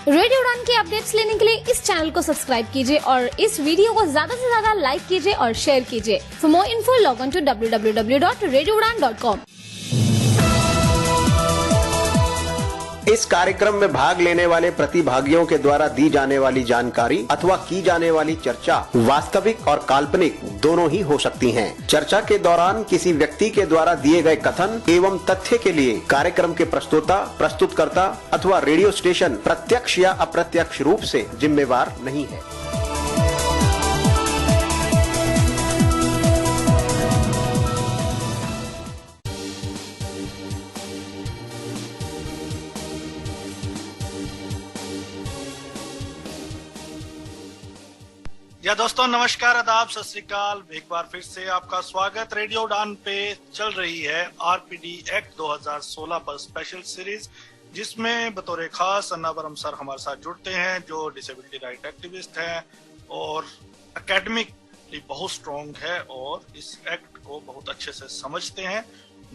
Radio उड़ान की updates लेने के लिए इस चैनल को सब्सक्राइब कीजिए और इस वीडियो को ज्यादा से ज्यादा लाइक कीजिए और शेयर कीजिए। For more info log on to www.radioudan.com। इस कार्यक्रम में भाग लेने वाले प्रतिभागियों के द्वारा दी जाने वाली जानकारी अथवा की जाने वाली चर्चा वास्तविक और काल्पनिक दोनों ही हो सकती हैं। चर्चा के दौरान किसी व्यक्ति के द्वारा दिए गए कथन एवं तथ्य के लिए कार्यक्रम के प्रस्तोता, प्रस्तुतकर्ता अथवा रेडियो स्टेशन प्रत्यक्ष या अप्रत्यक्ष रूप से जिम्मेवार नहीं है। या दोस्तों नमस्कार, आदाब, सत श्री अकाल। एक बार फिर से आपका स्वागत। रेडियो उड़ान पे चल रही है RPWD Act 2016 पर स्पेशल सीरीज, जिसमें बतौर खास अन्नावरम सर हमारे साथ जुड़ते हैं, जो डिसेबिलिटी राइट एक्टिविस्ट हैं और एकेडमिकली बहुत स्ट्रॉन्ग है और इस एक्ट को बहुत अच्छे से समझते हैं।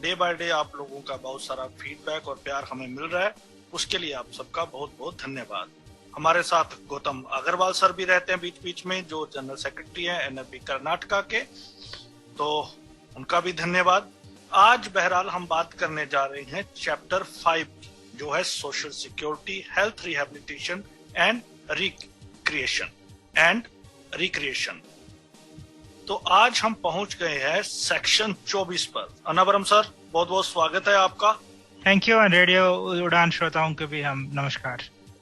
डे बाय डे आप लोगों का बहुत सारा फीडबैक और प्यार हमें मिल रहा है, उसके लिए आप सबका बहुत बहुत धन्यवाद। हमारे साथ गौतम अग्रवाल सर भी रहते हैं बीच बीच में, जो जनरल सेक्रेटरी हैं NFB कर्नाटका के, तो उनका भी धन्यवाद। आज बहरहाल हम बात करने जा रहे हैं चैप्टर 5, जो है social security, health, rehabilitation and recreation. तो आज हम पहुंच गए हैं सेक्शन 24 पर। अन्नावरम सर, बहुत बहुत स्वागत है आपका। Thank you. रेडियो उड़ान श्रोताओं को भी हम नमस्कार।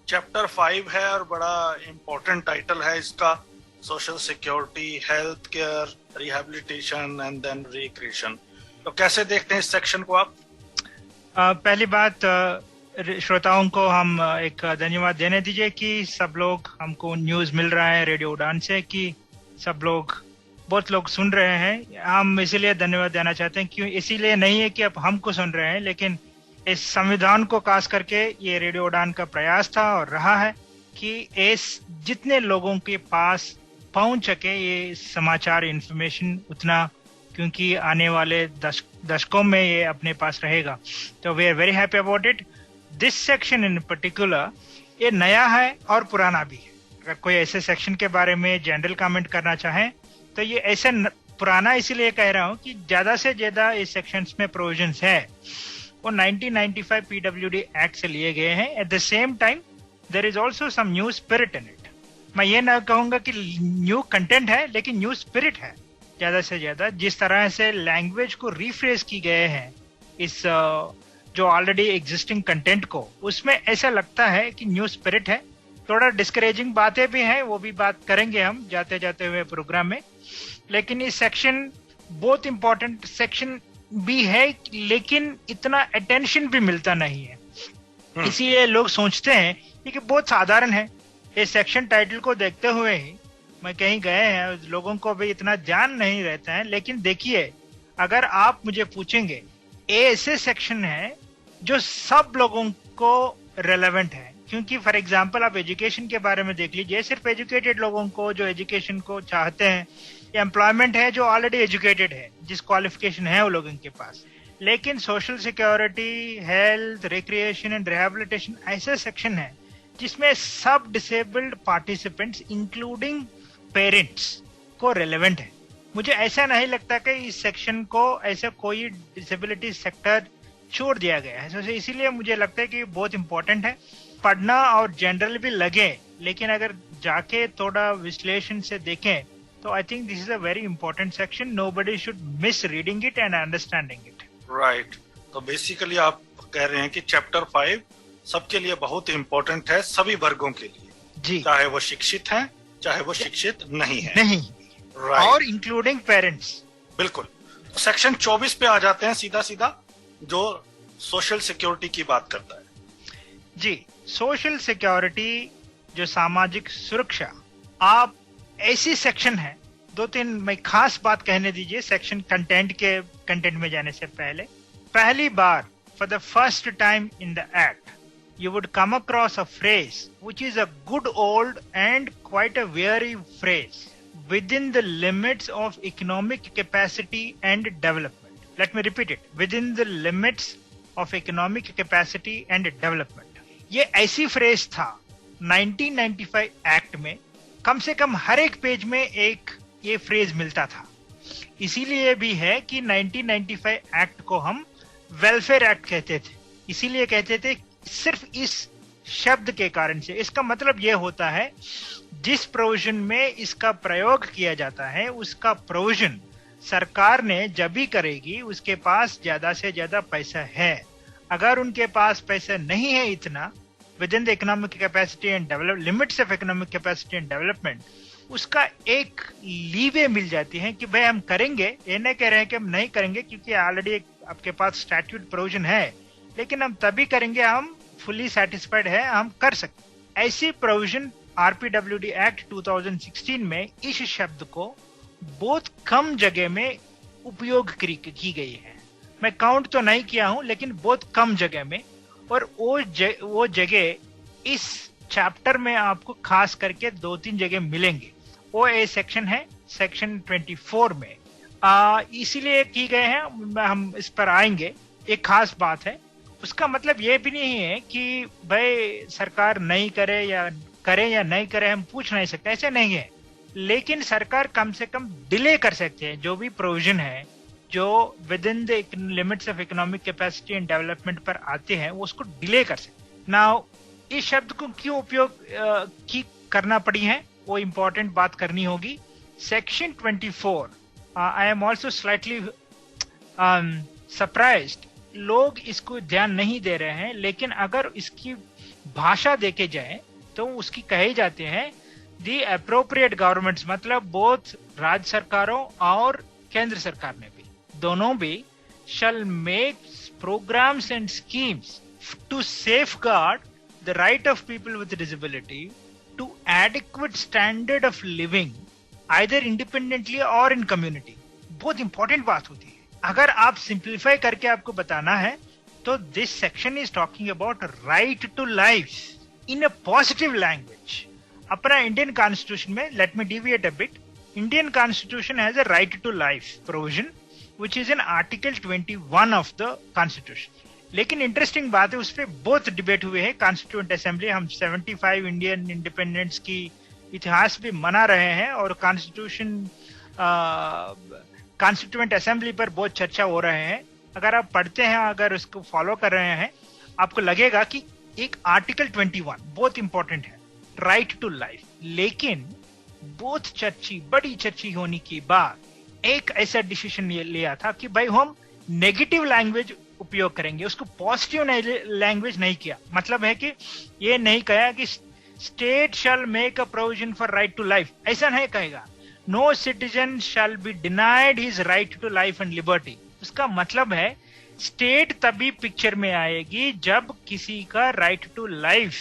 चैप्टर 5 है और बड़ा इम्पोर्टेंट टाइटल है इसका, social security, health care, rehabilitation and then recreation. तो कैसे देखते हैं इस सेक्शन को आप? पहली बात, श्रोताओं को हम एक धन्यवाद देने दीजिए कि सब लोग, हमको न्यूज मिल रहा है रेडियो उड़ान से कि बहुत लोग सुन रहे हैं। हम इसीलिए धन्यवाद देना चाहते हैं, क्यों? इसीलिए नहीं है कि अब हमको सुन रहे हैं, लेकिन इस संविधान को खास करके ये रेडियो उड़ान का प्रयास था और रहा है कि इस जितने लोगों के पास पहुंच सके ये समाचार, इन्फॉर्मेशन उतना, क्योंकि आने वाले दशकों में ये अपने पास रहेगा। तो we are very happy about it. This section in particular ये नया है और पुराना भी है। अगर कोई ऐसे सेक्शन के बारे में जनरल कमेंट करना चाहे तो ये ऐसे पुराना इसीलिए कह रहा हूँ कि ज्यादा से ज्यादा इस सेक्शंस में प्रोविजंस है वो 1995 PWD एक्ट से लिए गए हैं। At the same time there is also some new spirit in it. मैं ये ना कहूंगा कि न्यू कंटेंट है, लेकिन न्यू स्पिरिट है ज्यादा से ज्यादा। जिस तरह से लैंग्वेज को रिफ्रेश की गए हैं इस जो ऑलरेडी एग्जिस्टिंग कंटेंट को, उसमें ऐसा लगता है कि न्यू स्पिरिट है। थोड़ा डिस्करेजिंग बातें भी हैं, वो भी बात करेंगे हम जाते जाते हुए प्रोग्राम में। लेकिन ये सेक्शन बहुत इंपॉर्टेंट सेक्शन भी है, लेकिन इतना अटेंशन भी मिलता नहीं है। इसीलिए लोग सोचते हैं कि बहुत साधारण है। इस सेक्शन टाइटल को देखते हुए ही मैं कहीं गए हैं, लोगों को भी इतना जान नहीं रहता है। लेकिन देखिए, अगर आप मुझे पूछेंगे, ये ऐसे सेक्शन है जो सब लोगों को रेलेवेंट है। क्योंकि फॉर एग्जाम्पल आप एजुकेशन के बारे में देख लीजिए, सिर्फ एजुकेटेड लोगों को जो एजुकेशन को चाहते हैं, एम्प्लॉयमेंट है जो ऑलरेडी एजुकेटेड है, जिस क्वालिफिकेशन है वो लोगों के पास। लेकिन social security, health, recreation and rehabilitation ऐसे सेक्शन है जिसमें सब डिसेबल्ड पार्टिसिपेंट्स इंक्लूडिंग पेरेंट्स को रेलेवेंट है। मुझे ऐसा नहीं लगता कि इस सेक्शन को ऐसे कोई डिसेबिलिटी सेक्टर छोड़ दिया गया है। इसीलिए मुझे लगता है कि बहुत इंपॉर्टेंट है पढ़ना और जनरल भी लगे, लेकिन अगर जाके थोड़ा विश्लेषण से देखें तो I think this is a very important section. Nobody should miss reading it and understanding it. Right. तो बेसिकली आप कह रहे हैं कि चैप्टर 5 सबके लिए बहुत इंपॉर्टेंट है, सभी वर्गों के लिए जी, चाहे वो शिक्षित हैं चाहे वो शिक्षित नहीं है। नहीं, right. और इंक्लूडिंग पेरेंट्स। बिल्कुल। तो सेक्शन 24 पे आ जाते हैं सीधा सीधा, जो सोशल सिक्योरिटी की बात करता है। जी, सोशल सिक्योरिटी जो सामाजिक सुरक्षा, आप ऐसी सेक्शन है, दो तीन मैं खास बात कहने दीजिए सेक्शन कंटेंट में जाने से पहले। पहली बार, for the first time in the act, you would come across a phrase which is a good old and quite a weary phrase, within the limits of economic capacity and development. Let me repeat it, within the limits of economic capacity and development. ये ऐसी phrase था 1995 act में कम से कम हर एक page में एक ये phrase मिलता था। इसीलिए भी है कि 1995 एक्ट को हम वेलफेयर एक्ट कहते थे। इसीलिए कहते थे सिर्फ इस शब्द के कारण से। इसका मतलब यह होता है जिस प्रोविजन में इसका प्रयोग किया जाता है उसका प्रोविजन सरकार ने जब भी करेगी उसके पास ज्यादा से ज्यादा पैसा है। अगर उनके पास पैसा नहीं है इतना with in the economic capacity and limits of economic capacity and development, उसका एक लीवे मिल जाती है कि भाई हम करेंगे। ये नहीं कह रहे हैं कि हम नहीं करेंगे क्योंकि ऑलरेडी आपके पास स्टैट्यूट प्रोविजन है, लेकिन हम तभी करेंगे हम फुली सेटिस्फाइड है, हम कर सकते। ऐसी प्रोविजन RPWD एक्ट 2016 में इस शब्द को बहुत कम जगह में उपयोग की गई है। मैं काउंट तो नहीं किया हूं लेकिन बहुत कम जगह में, और वो जगह इस चैप्टर में आपको खास करके 2-3 जगह मिलेंगे। वो ए सेक्शन है, सेक्शन 24 में इसीलिए की गए हैं। हम इस पर आएंगे। एक खास बात है, उसका मतलब ये भी नहीं है कि भाई सरकार नहीं करे या नहीं करे, हम पूछ नहीं सकते, ऐसे नहीं है। लेकिन सरकार कम से कम डिले कर सकते हैं। जो भी प्रोविजन है जो with in the limits of economic capacity and development पर आते हैं वो उसको डिले कर सकते। नाउ इस शब्द को क्यों उपयोग करना पड़ी है वो इंपॉर्टेंट बात करनी होगी। Section 24, I am also slightly surprised, लोग इसको ध्यान नहीं दे रहे हैं, लेकिन अगर इसकी भाषा देखे जाए तो उसकी कहे जाते हैं दी अप्रोप्रिएट गवर्नमेंट्स, मतलब बोथ राज्य सरकारों और केंद्र सरकार ने भी, दोनों भी shall make programs and schemes to safeguard the right of people with disability to adequate standard of living either independently or in community। बहुत इंपॉर्टेंट बात होती है। अगर आप सिंप्लीफाई करके आपको बताना है तो this section is talking about right to life in a positive language. अपना इंडियन कॉन्स्टिट्यूशन में, let me deviate a bit, Indian constitution has a right to life provision which is in Article 21 of the Constitution। लेकिन interesting बात है, उस पर बहुत debate हुए हैं कॉन्स्टिट्यूएंट असेंबली। हम 75 इंडियन इंडिपेंडेंस की इतिहास भी मना रहे हैं और कॉन्स्टिट्यूएंट असेंबली पर बहुत चर्चा हो रहे हैं। अगर आप पढ़ते हैं, अगर उसको फॉलो कर रहे हैं, आपको लगेगा कि एक आर्टिकल 21 बहुत इंपॉर्टेंट है, राइट टू लाइफ। लेकिन बहुत बड़ी चर्ची होने के बाद एक ऐसा डिसीजन लिया था कि भाई हम नेगेटिव लैंग्वेज उपयोग करेंगे, उसको पॉजिटिव लैंग्वेज नहीं किया। मतलब है कि ये नहीं कहा कि state shall make a provision for right to life, ऐसा नहीं कहेगा। No citizen shall be denied his right to life and liberty. उसका मतलब है स्टेट तभी पिक्चर में आएगी जब किसी का राइट टू लाइफ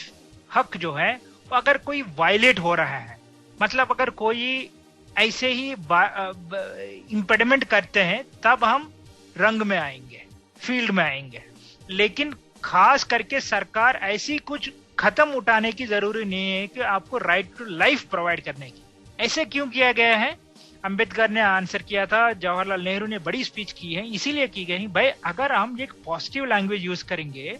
हक जो है वो अगर कोई वायलेट हो रहा है, मतलब अगर कोई ऐसे ही इम्पेडिमेंट करते हैं, तब हम रंग में आएंगे, फील्ड में आएंगे। लेकिन खास करके सरकार ऐसी कुछ खत्म उठाने की जरूरी नहीं है कि आपको राइट टू लाइफ प्रोवाइड करने की। ऐसे क्यों किया गया है? अंबेडकर ने आंसर किया था, जवाहरलाल नेहरू ने बड़ी स्पीच की है, इसीलिए की गई भाई अगर हम एक पॉजिटिव लैंग्वेज यूज करेंगे,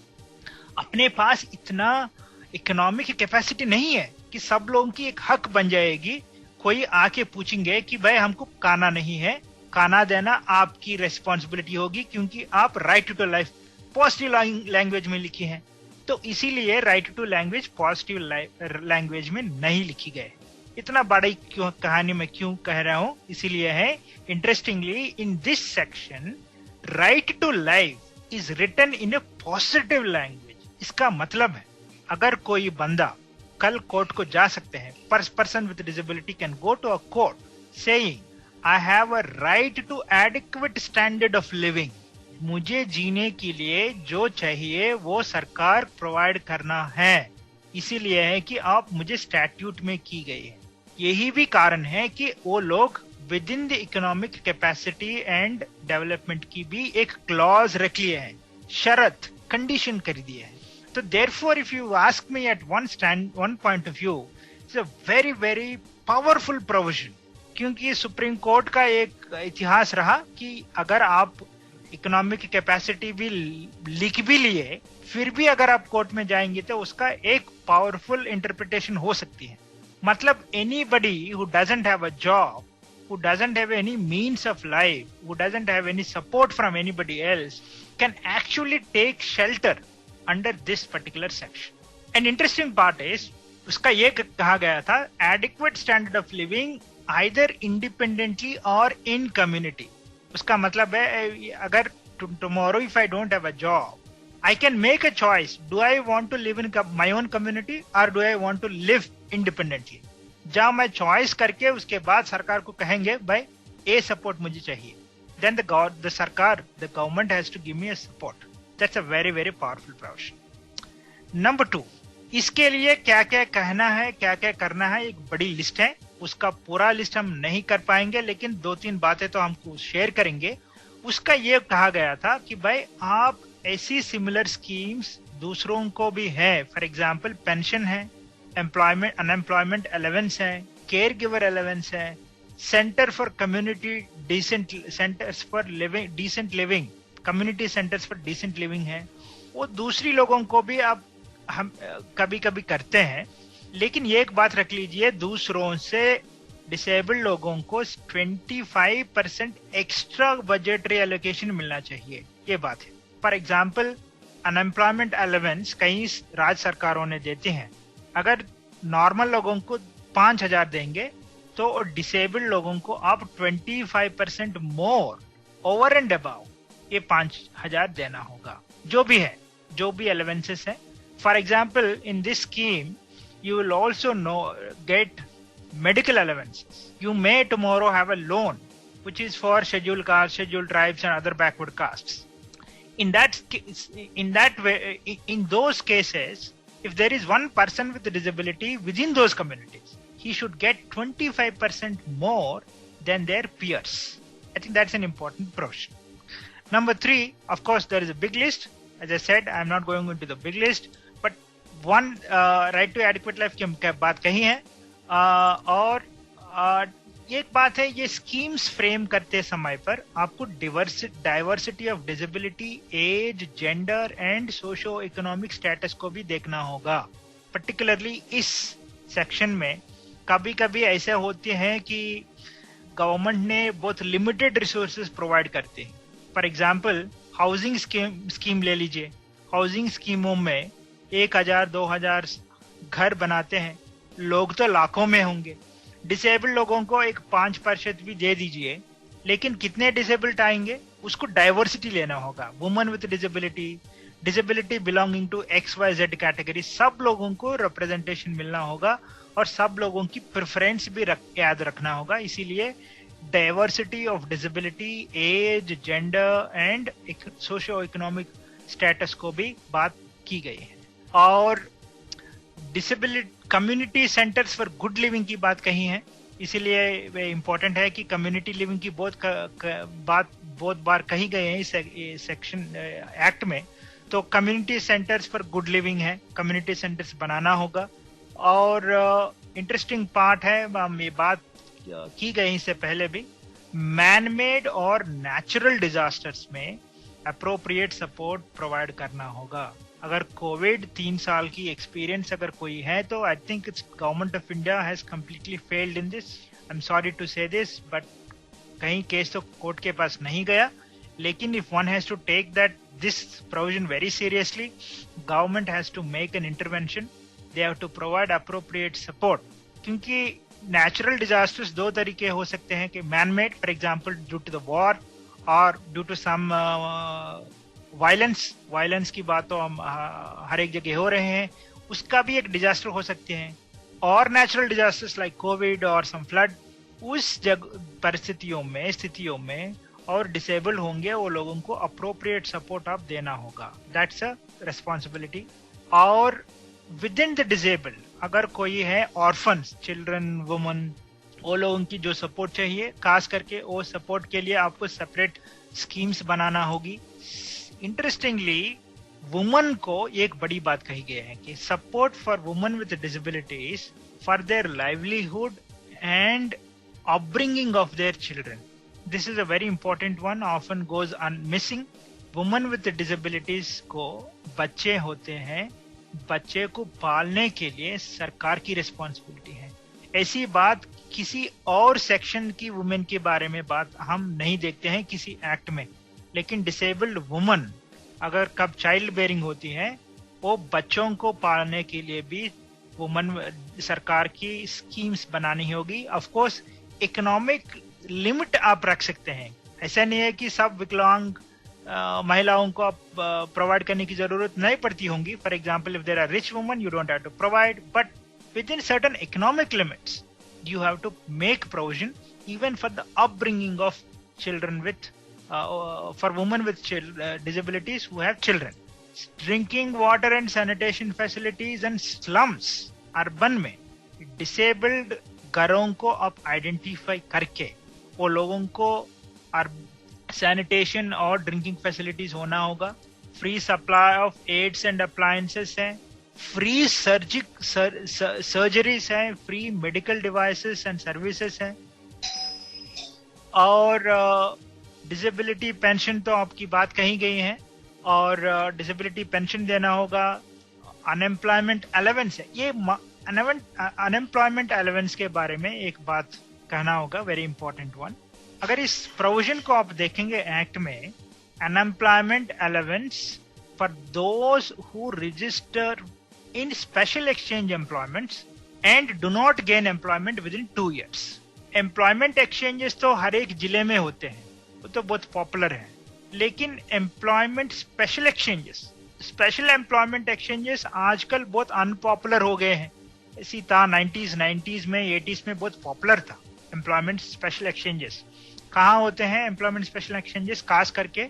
अपने पास इतना इकोनॉमिक कैपेसिटी नहीं है कि सब लोगों की एक हक बन जाएगी। कोई आके पूछेंगे कि भाई हमको खाना नहीं है, खाना देना आपकी रेस्पॉन्सिबिलिटी होगी क्योंकि आप right to life positive language में लिखी है। तो इसीलिए right to language positive language में नहीं लिखी गए। इतना बड़ी कहानी में क्यों कह रहा हूं, इसीलिए है interestingly in this section right to life is written in a positive language. इसका मतलब है अगर कोई बंदा कल कोर्ट को जा सकते हैं, person with disability can go to a court saying I have a right to adequate standard of living. मुझे जीने के लिए जो चाहिए वो सरकार प्रोवाइड करना है। इसीलिए है कि आप मुझे स्टैट्यूट में की गई है। यही भी कारण है कि वो लोग with in the economic capacity and development की भी एक क्लॉज रख लिए हैं, शर्त, कंडीशन कर दिए हैं। So therefore, if you ask me at one point of view, it's a very, very powerful provision. क्योंकि सुप्रीम कोर्ट का एक इतिहास रहा कि अगर आप इकोनॉमिक कैपेसिटी भी लिख भी लिए, फिर भी अगर आप कोर्ट में जाएंगे तो उसका एक पावरफुल इंटरप्रिटेशन हो सकती है. मतलब anybody who doesn't have a job, who doesn't have any means of life, who doesn't have any support from anybody else, can actually take shelter under this particular section. An interesting part is, उसका ये कहा गया था, adequate standard of living either independently or in community. उसका मतलब है अगर tomorrow if I don't have a job, I can make a choice. Do I want to live in my own community or do I want to live independently? जहाँ मैं choice करके उसके बाद सरकार को कहेंगे भाई ये सपोर्ट मुझे चाहिए, then the government has to give me a support. That's a very very powerful provision. Number 2, इसके लिए क्या क्या कहना है, क्या क्या करना है, एक बड़ी लिस्ट है. उसका पूरा लिस्ट हम नहीं कर पाएंगे, लेकिन 2-3 बातें तो हमको शेयर करेंगे. उसका ये कहा गया था कि भाई आप ऐसी सिमिलर स्कीम्स दूसरों को भी है. फॉर एग्जाम्पल पेंशन है, एम्प्लॉयमेंट अनएम्प्लॉयमेंट अलावेंस है, केयर गिवर अलावेंस है, centre for community decent centres for living decent living, community centres for decent living है. वो दूसरी लोगों को भी आप हम कभी कभी करते हैं, लेकिन ये एक बात रख लीजिए, दूसरों से डिसेबल्ड लोगों को 25% एक्स्ट्रा बजटरी एलोकेशन मिलना चाहिए, ये बात है. फॉर एग्जाम्पल अनएम्प्लॉयमेंट अलावेंस कई राज्य सरकारों ने देते हैं. अगर नॉर्मल लोगों को 5,000 देंगे तो डिसेबल्ड लोगों को आप 25% मोर ओवर एंड अबाउ ये 5,000 देना होगा. जो भी है, जो भी अलावेंसेस है. For example in this scheme you will also get medical allowances. You may tomorrow have a loan which is for scheduled castes, scheduled tribes and other backward castes. In that way, in those cases, if there is one person with a disability within those communities, he should get 25% more than their peers. I think that's an important provision. Number 3, of course, there is a big list. As I said, I'm not going into the big list. One right to adequate life की बात कही है. और एक बात है, ये schemes frame करते समय पर आपको diversity of disability, age, gender and socio economic status को भी देखना होगा. पर्टिकुलरली इस सेक्शन में कभी कभी ऐसे होते हैं कि गवर्नमेंट ने बहुत लिमिटेड रिसोर्सेज प्रोवाइड करते हैं. फॉर एग्जाम्पल हाउसिंग स्कीम ले लीजिए. हाउसिंग स्कीमों में 1,000-2,000 घर बनाते हैं, लोग तो लाखों में होंगे. डिसेबल्ड लोगों को एक 5% भी दे दीजिए, लेकिन कितने डिसेबल्ड आएंगे उसको डाइवर्सिटी लेना होगा. Woman with disability, disability belonging to XYZ category, सब लोगों को रिप्रेजेंटेशन मिलना होगा और सब लोगों की प्रेफरेंस भी याद रखना होगा. इसीलिए diversity of disability, age, gender and socio economic status को भी बात की गई है. और disability community centres for good living की बात कही है, इसीलिए वे इम्पोर्टेंट है कि कम्युनिटी लिविंग की बात बहुत बार कही गई है इस सेक्शन एक्ट में. तो community centres for good living है, कम्युनिटी सेंटर्स बनाना होगा. और इंटरेस्टिंग पार्ट है, ये बात की गई इससे पहले भी, मैन मेड और नेचुरल डिजास्टर्स में अप्रोप्रिएट सपोर्ट प्रोवाइड करना होगा. अगर कोविड 3 साल की एक्सपीरियंस अगर कोई है तो I think it's government of India has completely failed in this. I am sorry to say this, but कहीं केस तो कोर्ट के पास नहीं गया. लेकिन if one has to take that this provision very seriously, government has to make an intervention. They have to provide appropriate support. क्योंकि natural disasters 2 तरीके हो सकते हैं कि man made, for example due to the war और due to some violence की बात तो हम हर एक जगह हो रहे हैं, उसका भी एक डिजास्टर हो सकते हैं. और नेचुरल डिजास्टर्स लाइक कोविड और सम फ्लड, उस स्थितियों में और डिसेबल्ड होंगे वो लोगों को अप्रोप्रिएट सपोर्ट आप देना होगा. That's a responsibility. और विद इन द डिसेबल्ड अगर कोई है ऑर्फन्स, चिल्ड्रन, वुमन, वो लोगों की जो सपोर्ट चाहिए, खास करके वो सपोर्ट के लिए आपको सेपरेट स्कीम्स बनाना होगी. इंटरेस्टिंगली वुमन को एक बड़ी बात कही गई है कि support for woman with disabilities for their livelihood and upbringing of their children. this is a very important one, often goes missing. Women with disabilities को बच्चे होते हैं, बच्चे को पालने के लिए सरकार की रिस्पॉन्सिबिलिटी है. ऐसी बात किसी और सेक्शन की वुमेन के बारे में बात हम नहीं देखते हैं किसी एक्ट में. लेकिन डिसेबल्ड वुमन अगर कब चाइल्ड बेयरिंग होती है, वो बच्चों को पालने के लिए भी वुमन सरकार की स्कीम्स बनानी होगी. ऑफ कोर्स इकोनॉमिक लिमिट आप रख सकते हैं. ऐसा नहीं है कि सब विकलांग महिलाओं को आप प्रोवाइड करने की जरूरत नहीं पड़ती होंगी. For example, if there are rich woman you don't have to provide, but within certain economic limits you have to make provision even for the upbringing of children with for women with disabilities who have children. Drinking water and sanitation facilities and slums urban में disabled घरों को आप identify करके वो लोगों को sanitation और drinking facilities होना होगा. Free supply of aids and appliances हैं, फ्री सर्जरीज हैं, free medical devices and services हैं. और डिसेबिलिटी पेंशन तो आपकी बात कही गई है, और डिसेबिलिटी पेंशन देना होगा. अनएम्प्लॉयमेंट अलाउंस है, ये अनएम्प्लॉयमेंट अलाउंस के बारे में एक बात कहना होगा, वेरी इंपॉर्टेंट वन. अगर इस प्रोविजन को आप देखेंगे एक्ट में, unemployment allowance for those who register in special exchange employments and do not gain employment within 2 years. Employment exchanges तो हर एक जिले में होते हैं, वो तो बहुत पॉपुलर है. लेकिन employment special exchanges, special employment exchanges आजकल बहुत अनपॉपुलर हो गए हैं. ऐसी था 90s में 80s में बहुत पॉपुलर था employment special exchanges. कहाँ होते हैं employment special exchanges? खास करके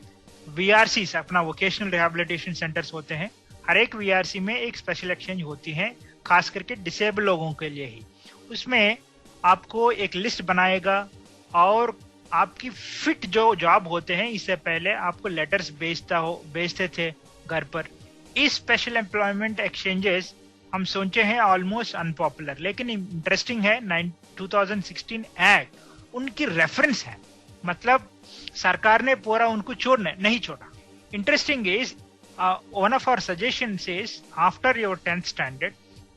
VRCs, अपना वोकेशनल रिहेबिलिटेशन सेंटर्स होते हैं. हर एक वीआरसी में एक स्पेशल एक्सचेंज होती है, खास करके डिसेबल लोगों के लिए ही. उसमें आपको एक लिस्ट बनाएगा और आपकी फिट जो जॉब होते हैं, इससे पहले आपको लेटर्स भेजते थे घर पर. इस स्पेशल एम्प्लॉयमेंट एक्सचेंजेस हम सोचे हैं ऑलमोस्ट अनपॉपुलर, लेकिन इंटरेस्टिंग है 2016 एक्ट उनकी रेफरेंस है. मतलब सरकार ने पूरा उनको नहीं छोड़ा. Interesting is one of our suggestions is after your 10th standard,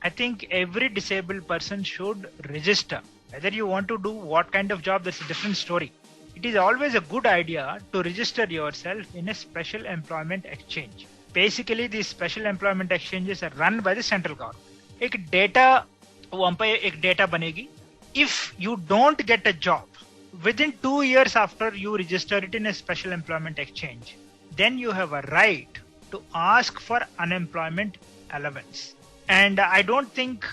I think every disabled person should register. Whether you want to do what kind of job, that's a different story. It is always a good idea to register yourself in a special employment exchange. Basically, these special employment exchanges are run by the central government. वहाँ पे एक data बनेगी. If you don't get a job within 2 years after you register it in a special employment exchange, then you have a right to ask for unemployment allowance. And I don't think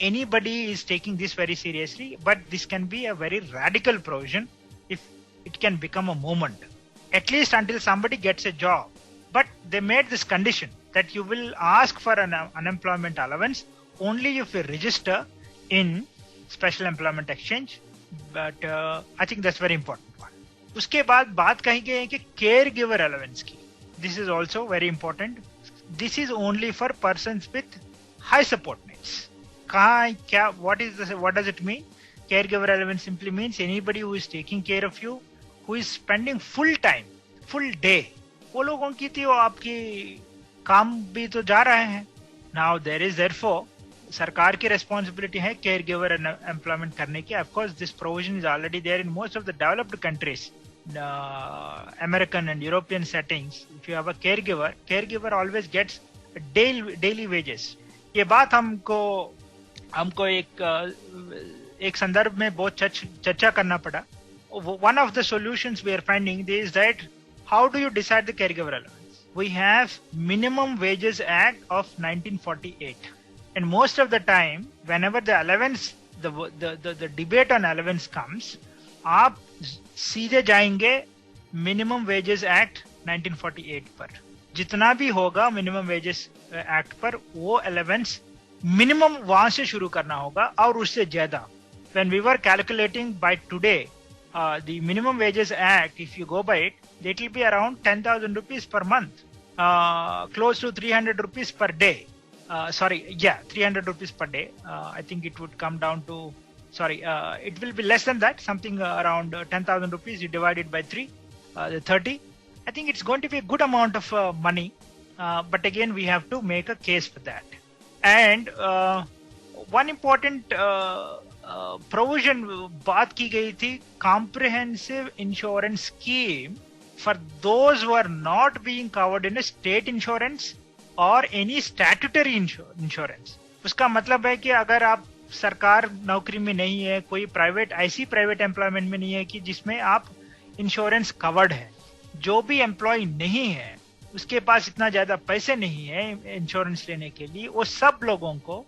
anybody is taking this very seriously, but this can be a very radical provision if it can become a movement, at least until somebody gets a job. But they made this condition that you will ask for an unemployment allowance only if you register in special employment exchange. But I think that's very important one. उसके बाद बात कही गई है कि care giver allowance की. This is also very important. This is only for persons with high support needs. What does it mean? Caregiver allowance simply means anybody who is taking care of you, who is spending full time, full day. वो लोगों की थी, वो आपकी काम भी तो जा रहे हैं. Now there is therefore सरकार की responsibility है caregiver employment करने की. Of course, this provision is already there in most of the developed countries. American and European settings, if you have a caregiver always gets daily wages. ये बात हमको एक संदर्भ में बहुत चर्चा करना पड़ा. One of the solutions we are finding is that how do you decide the caregiver allowance? We have Minimum Wages Act of 1948, and most of the time whenever the allowance, the debate on allowance comes, आप सीधे जाएंगे minimum wages act 1948 पर. जितना भी होगा minimum wages act पर, वो allowance minimum वहां से शुरू करना होगा और उससे ज्यादा. When we were calculating by today, the minimum wages act, if you go by it, it will be around 10,000 rupees per month, close to 300 rupees per day. 300 rupees per day. I think it would come down to it will be less than that, something around 10,000 rupees. You divide it by 3, the 30. I think it's going to be a good amount of money. But again, we have to make a case for that. And one important provision बात की गई थी, comprehensive insurance scheme for those who are not being covered in a state insurance or any statutory insurance. उसका मतलब है कि अगर आप सरकार नौकरी में नहीं है, कोई ऐसी प्राइवेट एम्प्लॉयमेंट में नहीं है कि जिसमें आप इंश्योरेंस कवर्ड है, जो भी एम्प्लॉय नहीं है, उसके पास इतना ज्यादा पैसे नहीं है इंश्योरेंस लेने के लिए, वो सब लोगों को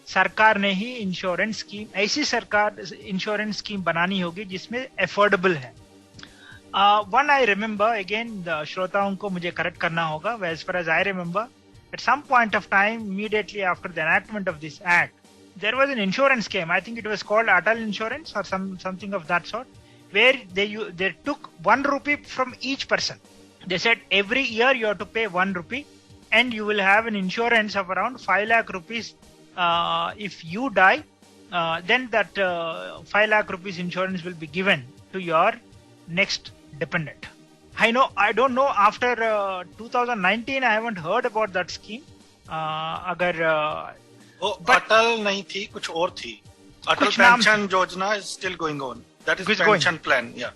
सरकार ने ही इंश्योरेंस स्कीम, ऐसी सरकार इंश्योरेंस स्कीम बनानी होगी जिसमें अफोर्डेबल है. वन आई रिमेम्बर, अगेन श्रोताओं को मुझे करेक्ट करना होगा, as far as I remember, at some point of time immediately after the enactment of this act, there was an insurance scheme. I think it was called Atal Insurance or something of that sort, where they took 1 rupee from each person. They said every year you have to pay 1 rupee and you will have an insurance of around 5 lakh rupees. If you die, then that 5 lakh rupees insurance will be given to your next dependent. I don't know, after 2019 I haven't heard about that scheme. अटल नहीं थी, कुछ और थी. अटल pension योजना is still going on. That is pension plan. Yeah.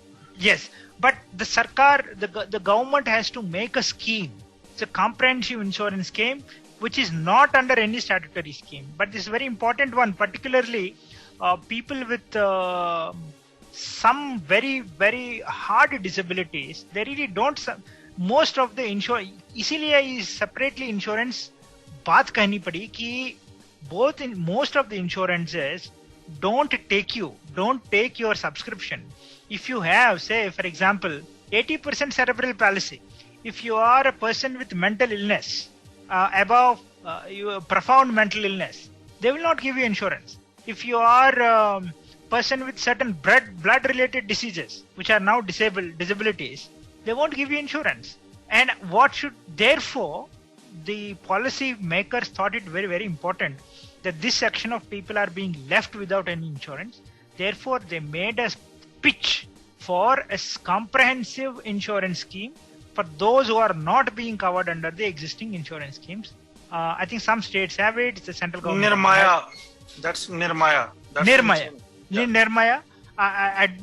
Yes, but the government has to make a scheme. It's a comprehensive insurance scheme which is not under any statutory scheme. But this is a very important one, particularly people with some very, very hard disabilities. They really don't. Most of the insurance, इसीलिए separately insurance बात कहनी पड़ी कि most of the insurances don't take your subscription. If you have, say, for example, 80% cerebral palsy, if you are a person with mental illness, above profound mental illness, they will not give you insurance. If you are a person with certain blood related diseases, which are now disabilities, they won't give you insurance. And therefore, the policy makers thought it very, very important that this section of people are being left without any insurance. Therefore, they made a pitch for a comprehensive insurance scheme for those who are not being covered under the existing insurance schemes. I think some states have it. The central government. That's Nirmaya. Nirmaya.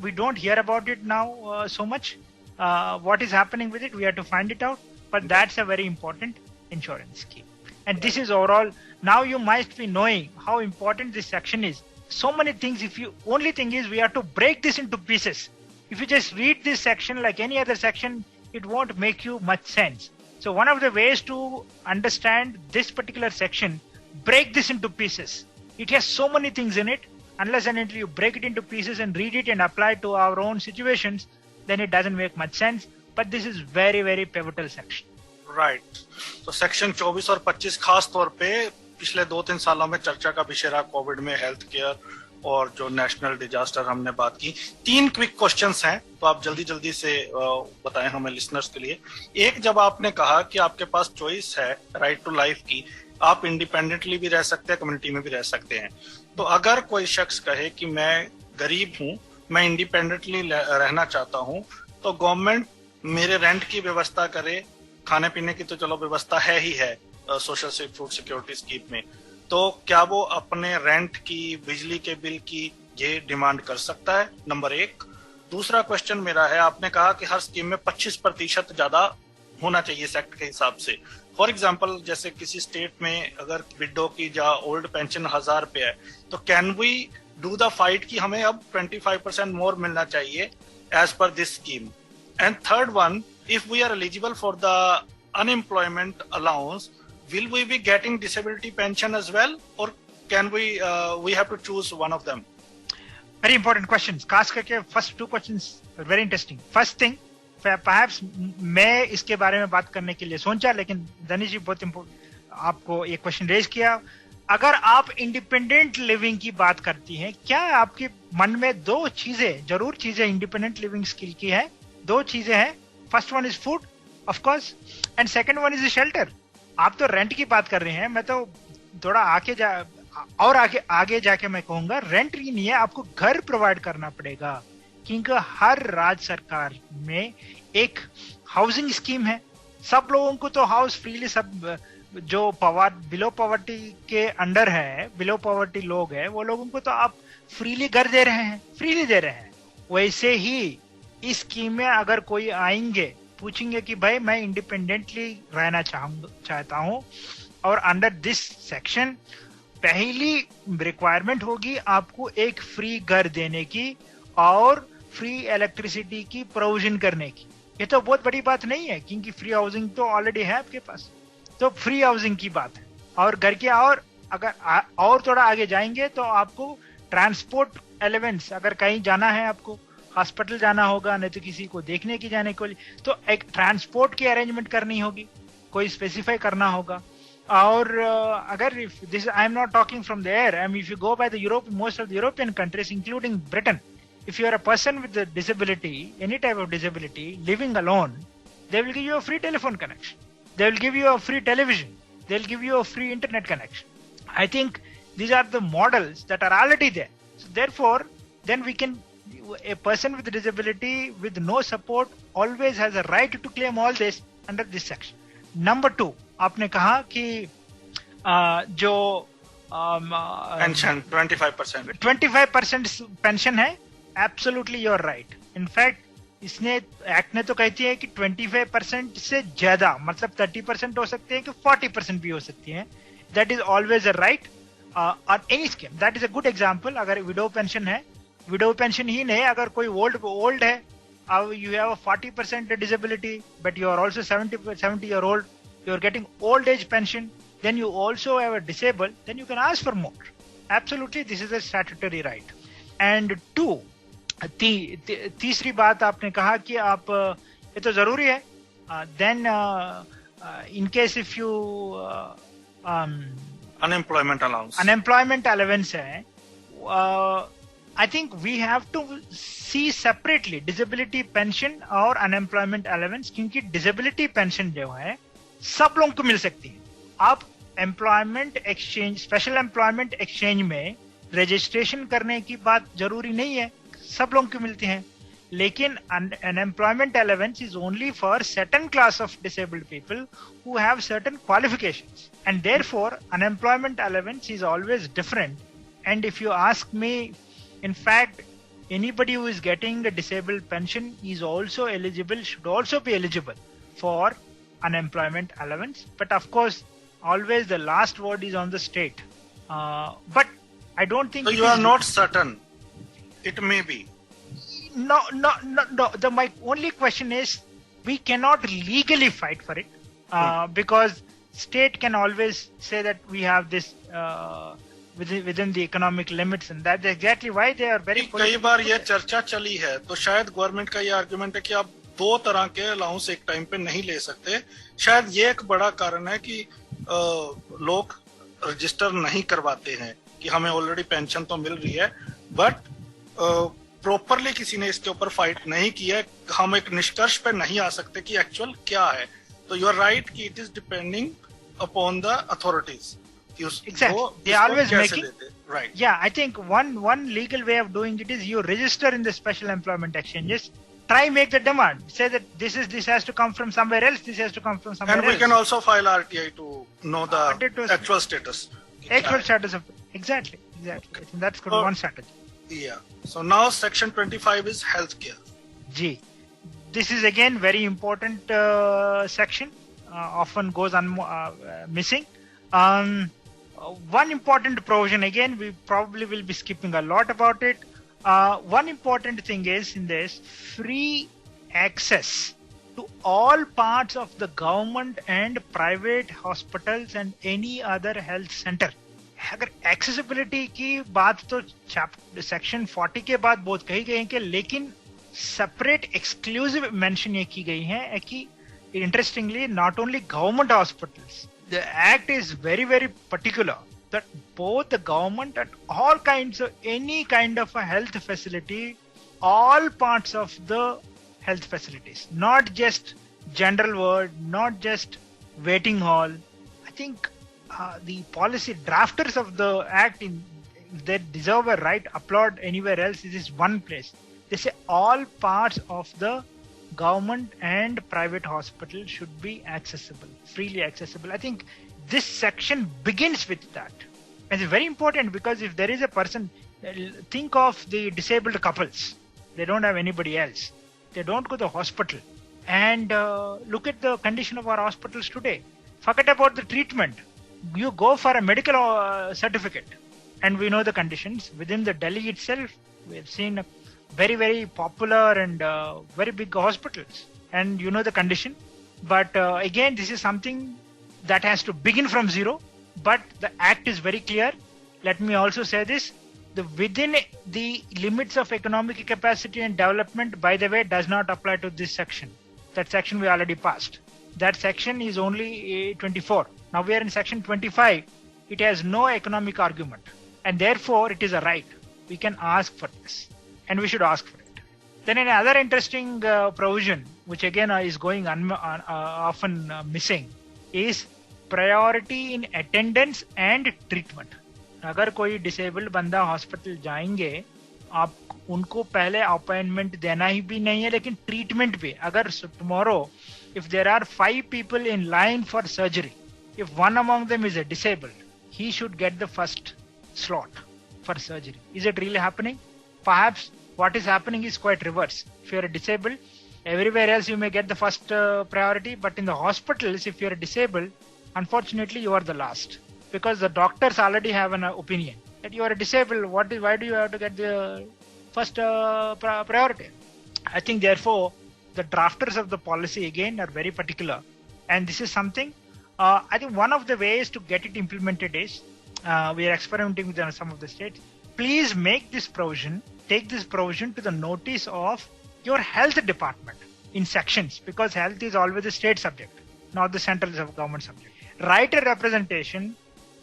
We don't hear about it now so much. What is happening with it? We have to find it out. But that's a very important insurance scheme. And this is overall. Now you must be knowing how important this section is. So many things. Only thing is we have to break this into pieces. If you just read this section like any other section, it won't make you much sense. So one of the ways to understand this particular section, break this into pieces. It has so many things in it. Unless and until you break it into pieces and read it and apply it to our own situations, then it doesn't make much sense. But this is very, very pivotal section. Right. तो section 24 और 25 खास तौर पे पिछले 2-3 सालों में चर्चा का विषय रहा, कोविड में हेल्थ केयर और जो नेशनल डिजास्टर हमने बात की. 3 क्विक क्वेश्चंस हैं, तो आप जल्दी से बताएं हमें लिसनर्स के लिए. एक, जब आपने कहा कि आपके पास चॉइस है राइट टू लाइफ की, आप इंडिपेंडेंटली भी रह सकते हैं, कम्युनिटी में भी रह सकते हैं. तो अगर कोई शख्स कहे कि मैं गरीब हूं, मैं इंडिपेंडेंटली रहना चाहता हूं, तो गवर्नमेंट मेरे रेंट की व्यवस्था करे, खाने पीने की तो चलो व्यवस्था है ही है सोशल फूड सिक्योरिटी स्कीम में, तो क्या वो अपने रेंट की, बिजली के बिल की ये डिमांड कर सकता है? नंबर 1. दूसरा क्वेश्चन मेरा है, आपने कहा कि हर स्कीम में 25% ज्यादा होना चाहिए इस एक्ट के हिसाब से. फॉर एग्जाम्पल, जैसे किसी स्टेट में अगर विडो की या ओल्ड पेंशन 1000 रुपये है, तो can we do the fight कि हमें अब 25% मोर मिलना चाहिए एज पर this scheme? And third one, if we are eligible for the unemployment allowance, will we be getting disability pension as well, or can we have to choose one of them? Very important questions. खास करके first 2 questions are very interesting. First thing, perhaps मैं इसके बारे में बात करने के लिए सोचा, लेकिन दनीश जी बहुत आपको एक क्वेश्चन रेज किया. अगर आप इंडिपेंडेंट लिविंग की बात करती हैं, क्या आपके मन में 2 चीजें, जरूर चीजें इंडिपेंडेंट लिविंग स्किल की है, 2 चीजें हैं. First one is food, of course, and second one is shelter. आप तो रेंट की बात कर रहे हैं, मैं तो थोड़ा और आगे जाके मैं कहूंगा रेंट ही नहीं है, आपको घर प्रोवाइड करना पड़ेगा, क्योंकि हर राज्य सरकार में एक हाउसिंग स्कीम है। सब लोगों को तो हाउस फ्रीली, सब जो बिलो पॉवर्टी के अंडर है, बिलो पॉवर्टी लोग हैं, वो लोगों को तो आप फ्रीली घर दे रहे हैं। वैसे ही इस स्कीम में अगर कोई आएंगे, पूछेंगे कि भाई मैं इंडिपेंडेंटली रहना चाहता हूं, और अंडर दिस सेक्शन पहली रिक्वायरमेंट होगी आपको एक फ्री घर देने की और फ्री इलेक्ट्रिसिटी की प्रोविजन करने की। ये तो बहुत बड़ी बात नहीं है, क्योंकि फ्री हाउसिंग तो ऑलरेडी है आपके पास। तो फ्री हाउसिंग की बात है, और घर के, और अगर और थोड़ा आगे जाएंगे तो आपको ट्रांसपोर्ट एलिवेंस, अगर कहीं जाना है, आपको हॉस्पिटल जाना होगा, नहीं तो किसी को देखने की जाने को, तो एक ट्रांसपोर्ट की अरेंजमेंट करनी होगी, कोई स्पेसिफाई करना होगा। और अगर this, I am not talking from there, I mean if you go by the Europe, most of the European countries including Britain, if you are a person with a disability, any type of disability, living alone, they will give you a free telephone connection, they will give you a free television, they will give you a free internet connection. I think these are the models that are already there. So therefore, then we can, a person with a disability with no support always has a right to claim all this under this section. Number 2, आपने कहा कि जो pension 25% pension है, absolutely you are right. In fact इसने act ने तो कहती है कि 25% से ज्यादा, मतलब 30% हो सकते हैं कि 40% भी हो सकती है। That is always a right on any scheme. That is a good example. अगर विडो पेंशन है, विडो पेंशन ही नहीं, अगर कोई ओल्ड है, you have a 40% disability, but you are also 70 year old, you are getting old age pension, then you also have a disabled, then you can ask for more. Absolutely, this is a statutory right. And 2, तीसरी बात आपने कहा कि आप, ये तो जरूरी है, then in case if you unemployment allowance है, I think we have to see separately disability pension और unemployment allowance, क्योंकि disability pension जो है सब लोगों को मिल सकती है। आप employment exchange, special employment exchange में रजिस्ट्रेशन करने की बात जरूरी नहीं है, सब लोगों को मिलती हैं। लेकिन unemployment allowance is only for certain class of disabled people who have certain qualifications, and therefore unemployment allowance is always different. And if you ask me, in fact, anybody who is getting a disabled pension is also eligible, should also be eligible for unemployment allowance. But of course, always the last word is on the state. But I don't think... So you are not certain. It may be. No. My only question is, we cannot legally fight for it, because state can always say that we have this... within the economic limits, and that's exactly why they are very... कई बार ये चर्चा चली है, तो शायद government का ये argument है कि आप 2 तरह के अलाउंस एक टाइम पे नहीं ले सकते। शायद ये एक बड़ा कारण है कि लोग रजिस्टर नहीं करवाते हैं कि हमें ऑलरेडी पेंशन तो मिल रही है, बट प्रॉपरली किसी ने इसके ऊपर फाइट नहीं किया। हम एक निष्कर्ष पे नहीं आ सकते कि एक्चुअल क्या है। तो यू आर राइट कि it is depending upon the authorities. Exactly. They are always making... Right. Yeah, I think one legal way of doing it is you register in the special employment exchanges, try make the demand, say that this has to come from somewhere else, this has to come from somewhere else. And we can also file RTI to know the actual status. Actual status of... Exactly. I think that's good, one strategy. Yeah. So now section 25 is healthcare. Ji. This is again very important section, often goes missing. One important provision, again, we probably will be skipping a lot about it. One important thing is in this, free access to all parts of the government and private hospitals and any other health center. अगर accessibility की बात तो section 40 के बाद बहुत कही गई है कि, लेकिन separate exclusive mention ये की गई है कि interestingly not only government hospitals, the act is very, very particular that both the government and all kinds of, any kind of a health facility, all parts of the health facilities, not just general ward, not just waiting hall. I think the policy drafters of the act, if they deserve a right, applaud anywhere else, this is one place. They say all parts of the government and private hospital should be accessible, freely accessible. I think this section begins with that. And it's very important because if there is a person, think of the disabled couples. They don't have anybody else. They don't go to the hospital. And look at the condition of our hospitals today. Forget about the treatment. You go for a medical certificate. And we know the conditions. Within the Delhi itself, we have seen very, very popular and very big hospitals. And you know the condition. But again, this is something that has to begin from zero. But the act is very clear. Let me also say this. Within the limits of economic capacity and development, by the way, does not apply to this section. That section we already passed. That section is only 24. Now we are in section 25. It has no economic argument. And therefore, it is a right. We can ask for this. And we should ask for it. Then another interesting provision, which again is going often missing, is priority in attendance and treatment. अगर कोई disabled बंदा hospital जाएंगे, आप उनको पहले appointment देना ही भी नहीं है, लेकिन ट्रीटमेंट भी. अगर tomorrow, if there are 5 people in line for surgery, if one among them is a disabled, he should get the first slot for surgery. Is it really happening? Perhaps what is happening is quite reverse. If you are disabled, everywhere else you may get the first priority, but in the hospitals, if you are disabled, unfortunately you are the last. Because the doctors already have an opinion that you are disabled. Why do you have to get the first priority? I think therefore the drafters of the policy again are very particular, and this is something. I think one of the ways to get it implemented is we are experimenting with some of the states. Please make this provision, take this provision to the notice of your health department in sections, because health is always a state subject, not the central government subject. Write a representation.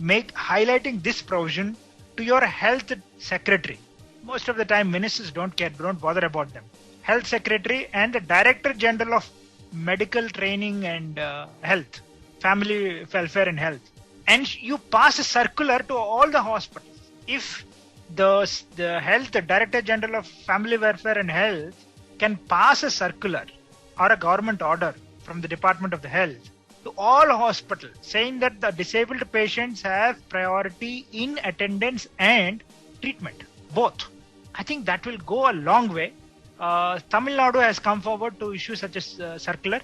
Highlighting this provision to your health secretary. Most of the time ministers don't bother about them. Health secretary and the director general of medical training and health, family welfare and health. And you pass a circular to all the hospitals. If the director general of family welfare and health can pass a circular or a government order from the Department of the Health to all hospitals saying that the disabled patients have priority in attendance and treatment, both. I think that will go a long way. Tamil Nadu has come forward to issue such a circular,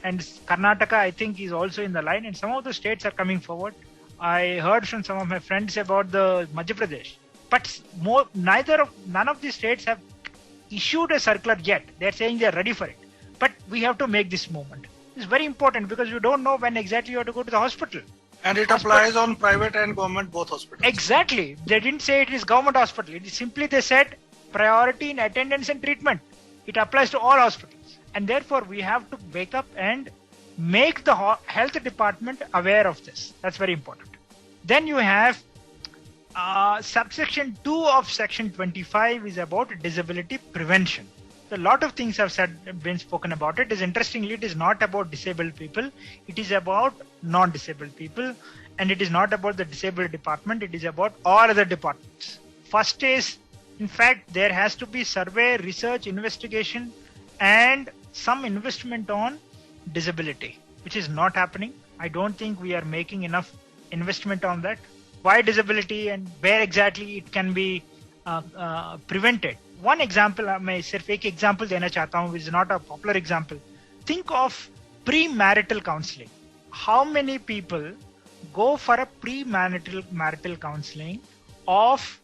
and Karnataka, I think, is also in the line, and some of the states are coming forward. I heard from some of my friends about the Madhya Pradesh, but none of these states have issued a circular yet. They're saying they're ready for it, but we have to make this movement. It's very important because you don't know when exactly you have to go to the hospital. And it applies on private and government, both hospitals. Exactly. They didn't say it is government hospital. It is simply they said priority in attendance and treatment. It applies to all hospitals. And therefore, we have to wake up and make the health department aware of this. That's very important. Then you have subsection 2 of section 25 is about disability prevention. A lot of things have been spoken about it. Interestingly, it is not about disabled people. It is about non-disabled people. And it is not about the disabled department. It is about all other departments. First is, in fact, there has to be survey, research, investigation, and some investment on disability, which is not happening. I don't think we are making enough investment on that. Why disability and where exactly it can be prevented? One example, मैं सिर्फ एक example देना चाहता हूँ, which is not a popular example. Think of premarital counseling. How many people go for a premarital counseling of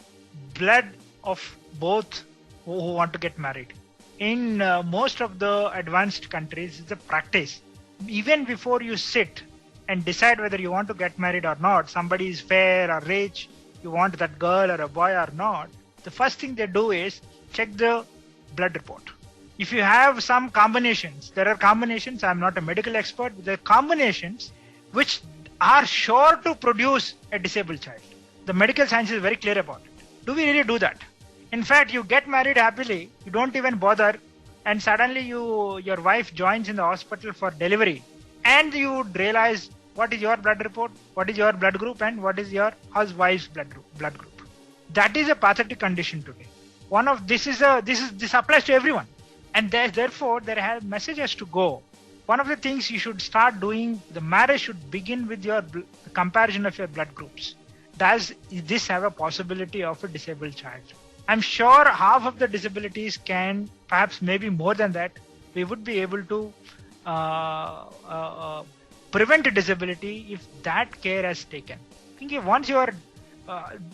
blood of both who want to get married? In most of the advanced countries, it's a practice. Even before you sit and decide whether you want to get married or not, somebody is fair or rich, you want that girl or a boy or not, the first thing they do is check the blood report. If you have some combinations, there are combinations, I'm not a medical expert, but there are combinations which are sure to produce a disabled child. The medical science is very clear about it. Do we really do that? In fact, you get married happily, you don't even bother, and suddenly your wife joins in the hospital for delivery, and you realize what is your blood report, what is your blood group, and what is your housewife's blood group. That is a pathetic condition today. This applies to everyone, and therefore there has messages to go. One of the things you should start doing, the marriage should begin with your comparison of your blood groups. Does this have a possibility of a disabled child? I'm sure half of the disabilities can, perhaps maybe more than that, we would be able to prevent a disability if that care is taken. I think once you are,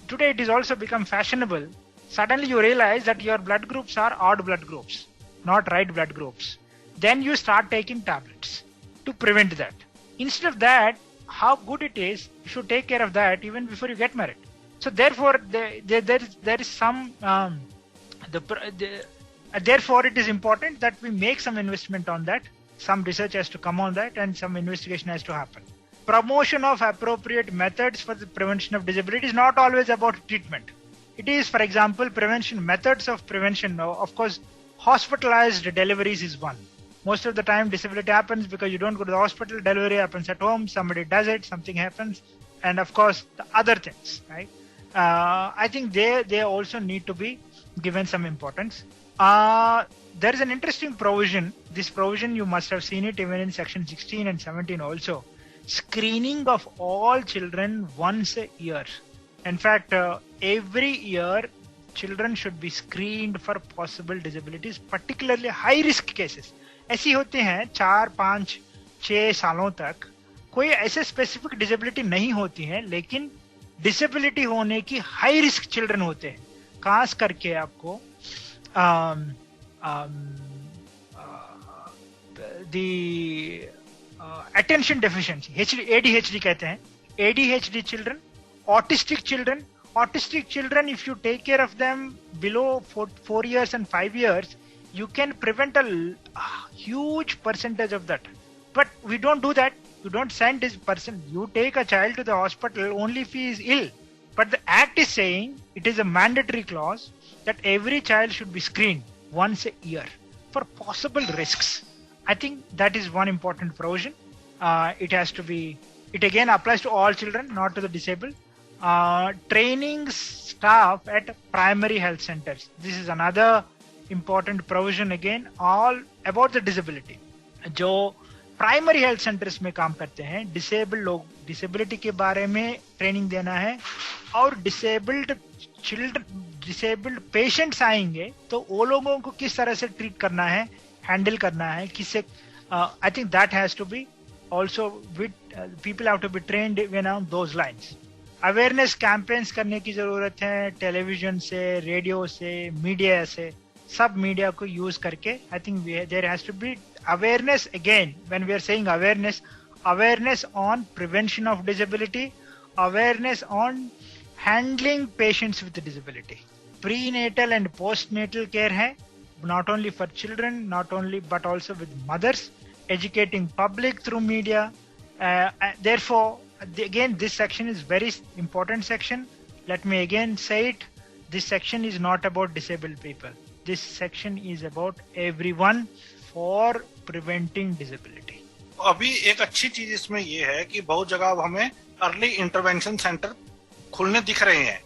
today it is also become fashionable, suddenly you realize that your blood groups are odd blood groups, not right blood groups. Then you start taking tablets to prevent that. Instead of that, how good it is, you should take care of that even before you get married. So therefore, there is some, therefore it is important that we make some investment on that. Some research has to come on that and some investigation has to happen. Promotion of appropriate methods for the prevention of disability is not always about treatment. It is, for example, prevention, methods of prevention. Of course, hospitalized deliveries is one. Most of the time disability happens because you don't go to the hospital, delivery happens at home, somebody does it, something happens. And of course, the other things, right? I think they also need to be given some importance. There is an interesting provision. This provision, you must have seen it even in section 16 and 17 also. Screening of all children once a year. In fact, every year, children should be screened for possible disabilities, particularly high-risk cases. ऐसी होते हैं 4, 5, 6 सालों तक कोई ऐसे specific disability नहीं होती है, लेकिन डिसेबिलिटी होने की हाई रिस्क चिल्ड्रन होते हैं. खास करके आपको the attention deficiency, ADHD कहते हैं, ADHD children, autistic children, if you take care of them below 4 years and 5 years, you can prevent a huge percentage of that. But we don't do that. You don't send this person. You take a child to the hospital only if he is ill. But the Act is saying, it is a mandatory clause, that every child should be screened once a year for possible risks. I think that is one important provision. It has to be, it again applies to all children, not to the disabled. Training staff at primary health centers. This is another important provision again, all about the disability. जो primary health centres में काम करते हैं, disabled लोग, disability के बारे में training देना है, और डिसेबल्ड चिल्ड्रन, डिसेबल्ड पेशेंट्स आएंगे तो वो लोगों को किस तरह से ट्रीट करना है, हैंडल करना है, किससे, I think that has to be also with people have to be trained even on those lines. Awareness campaigns करने की जरूरत है, टेलीविजन से, रेडियो से, मीडिया से, सब मीडिया को यूज करके. I think there has to be awareness again. When we are saying awareness on prevention of disability, awareness on handling patients with disability. Prenatal and postnatal care hai, not only for children, not only but also with mothers, educating public through media. Therefore, again, this section is very important section. Let me again say it. This section is not about disabled people. This section is about everyone for preventing disability. अभी एक अच्छी चीज इसमें ये है कि बहुत जगह अब हमें अर्ली इंटरवेंशन सेंटर खुलने दिख रहे हैं,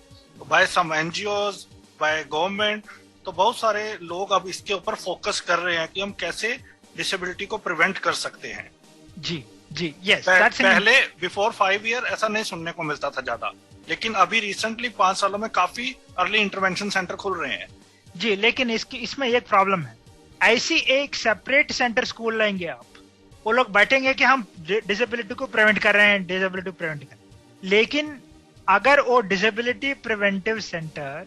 by some NGOs, by government. तो बहुत सारे लोग अब इसके ऊपर फोकस कर रहे हैं कि हम कैसे डिसेबिलिटी को प्रिवेंट कर सकते हैं. जी जी, यस. पहले बिफोर 5 ईयर ऐसा नहीं सुनने को मिलता था ज्यादा, लेकिन अभी रिसेंटली 5 सालों में काफी अर्ली इंटरवेंशन सेंटर खुल रहे हैं. जी, लेकिन इसमें एक प्रॉब्लम है. ऐसी एक सेपरेट सेंटर स्कूल लाएंगे आप, वो लोग बैठेंगे कि हम डिसेबिलिटी को प्रिवेंट कर रहे हैं, डिसेबिलिटी प्रिवेंट कर रहे हैं. लेकिन अगर वो डिसेबिलिटी प्रिवेंटिव सेंटर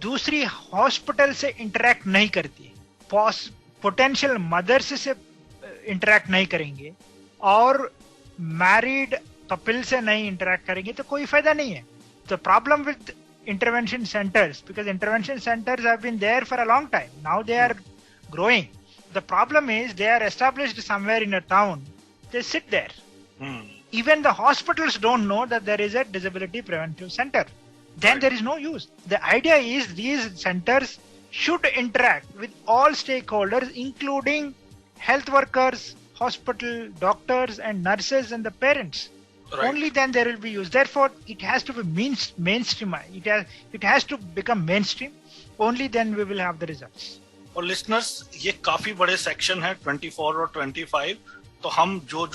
दूसरी हॉस्पिटल से इंटरेक्ट नहीं करती, पोटेंशियल मदर्स से इंटरेक्ट नहीं करेंगे और मैरिड कपल से नहीं इंटरेक्ट करेंगे, तो कोई फायदा नहीं है. The problem with intervention centers, because intervention centers have been there for a long time. Now they are growing. The problem is they are established somewhere in a town. They sit there. Even the hospitals don't know that there is a disability preventive center. Then there is no use. The idea is these centers should interact with all stakeholders, including health workers, hospital, doctors and nurses and the parents. Right. Only then there will be use. Therefore, it has to be mainstream. It has to become mainstream. Only then we will have the results. और listeners, ये काफी बड़े section है 24 और 25, तो हम जो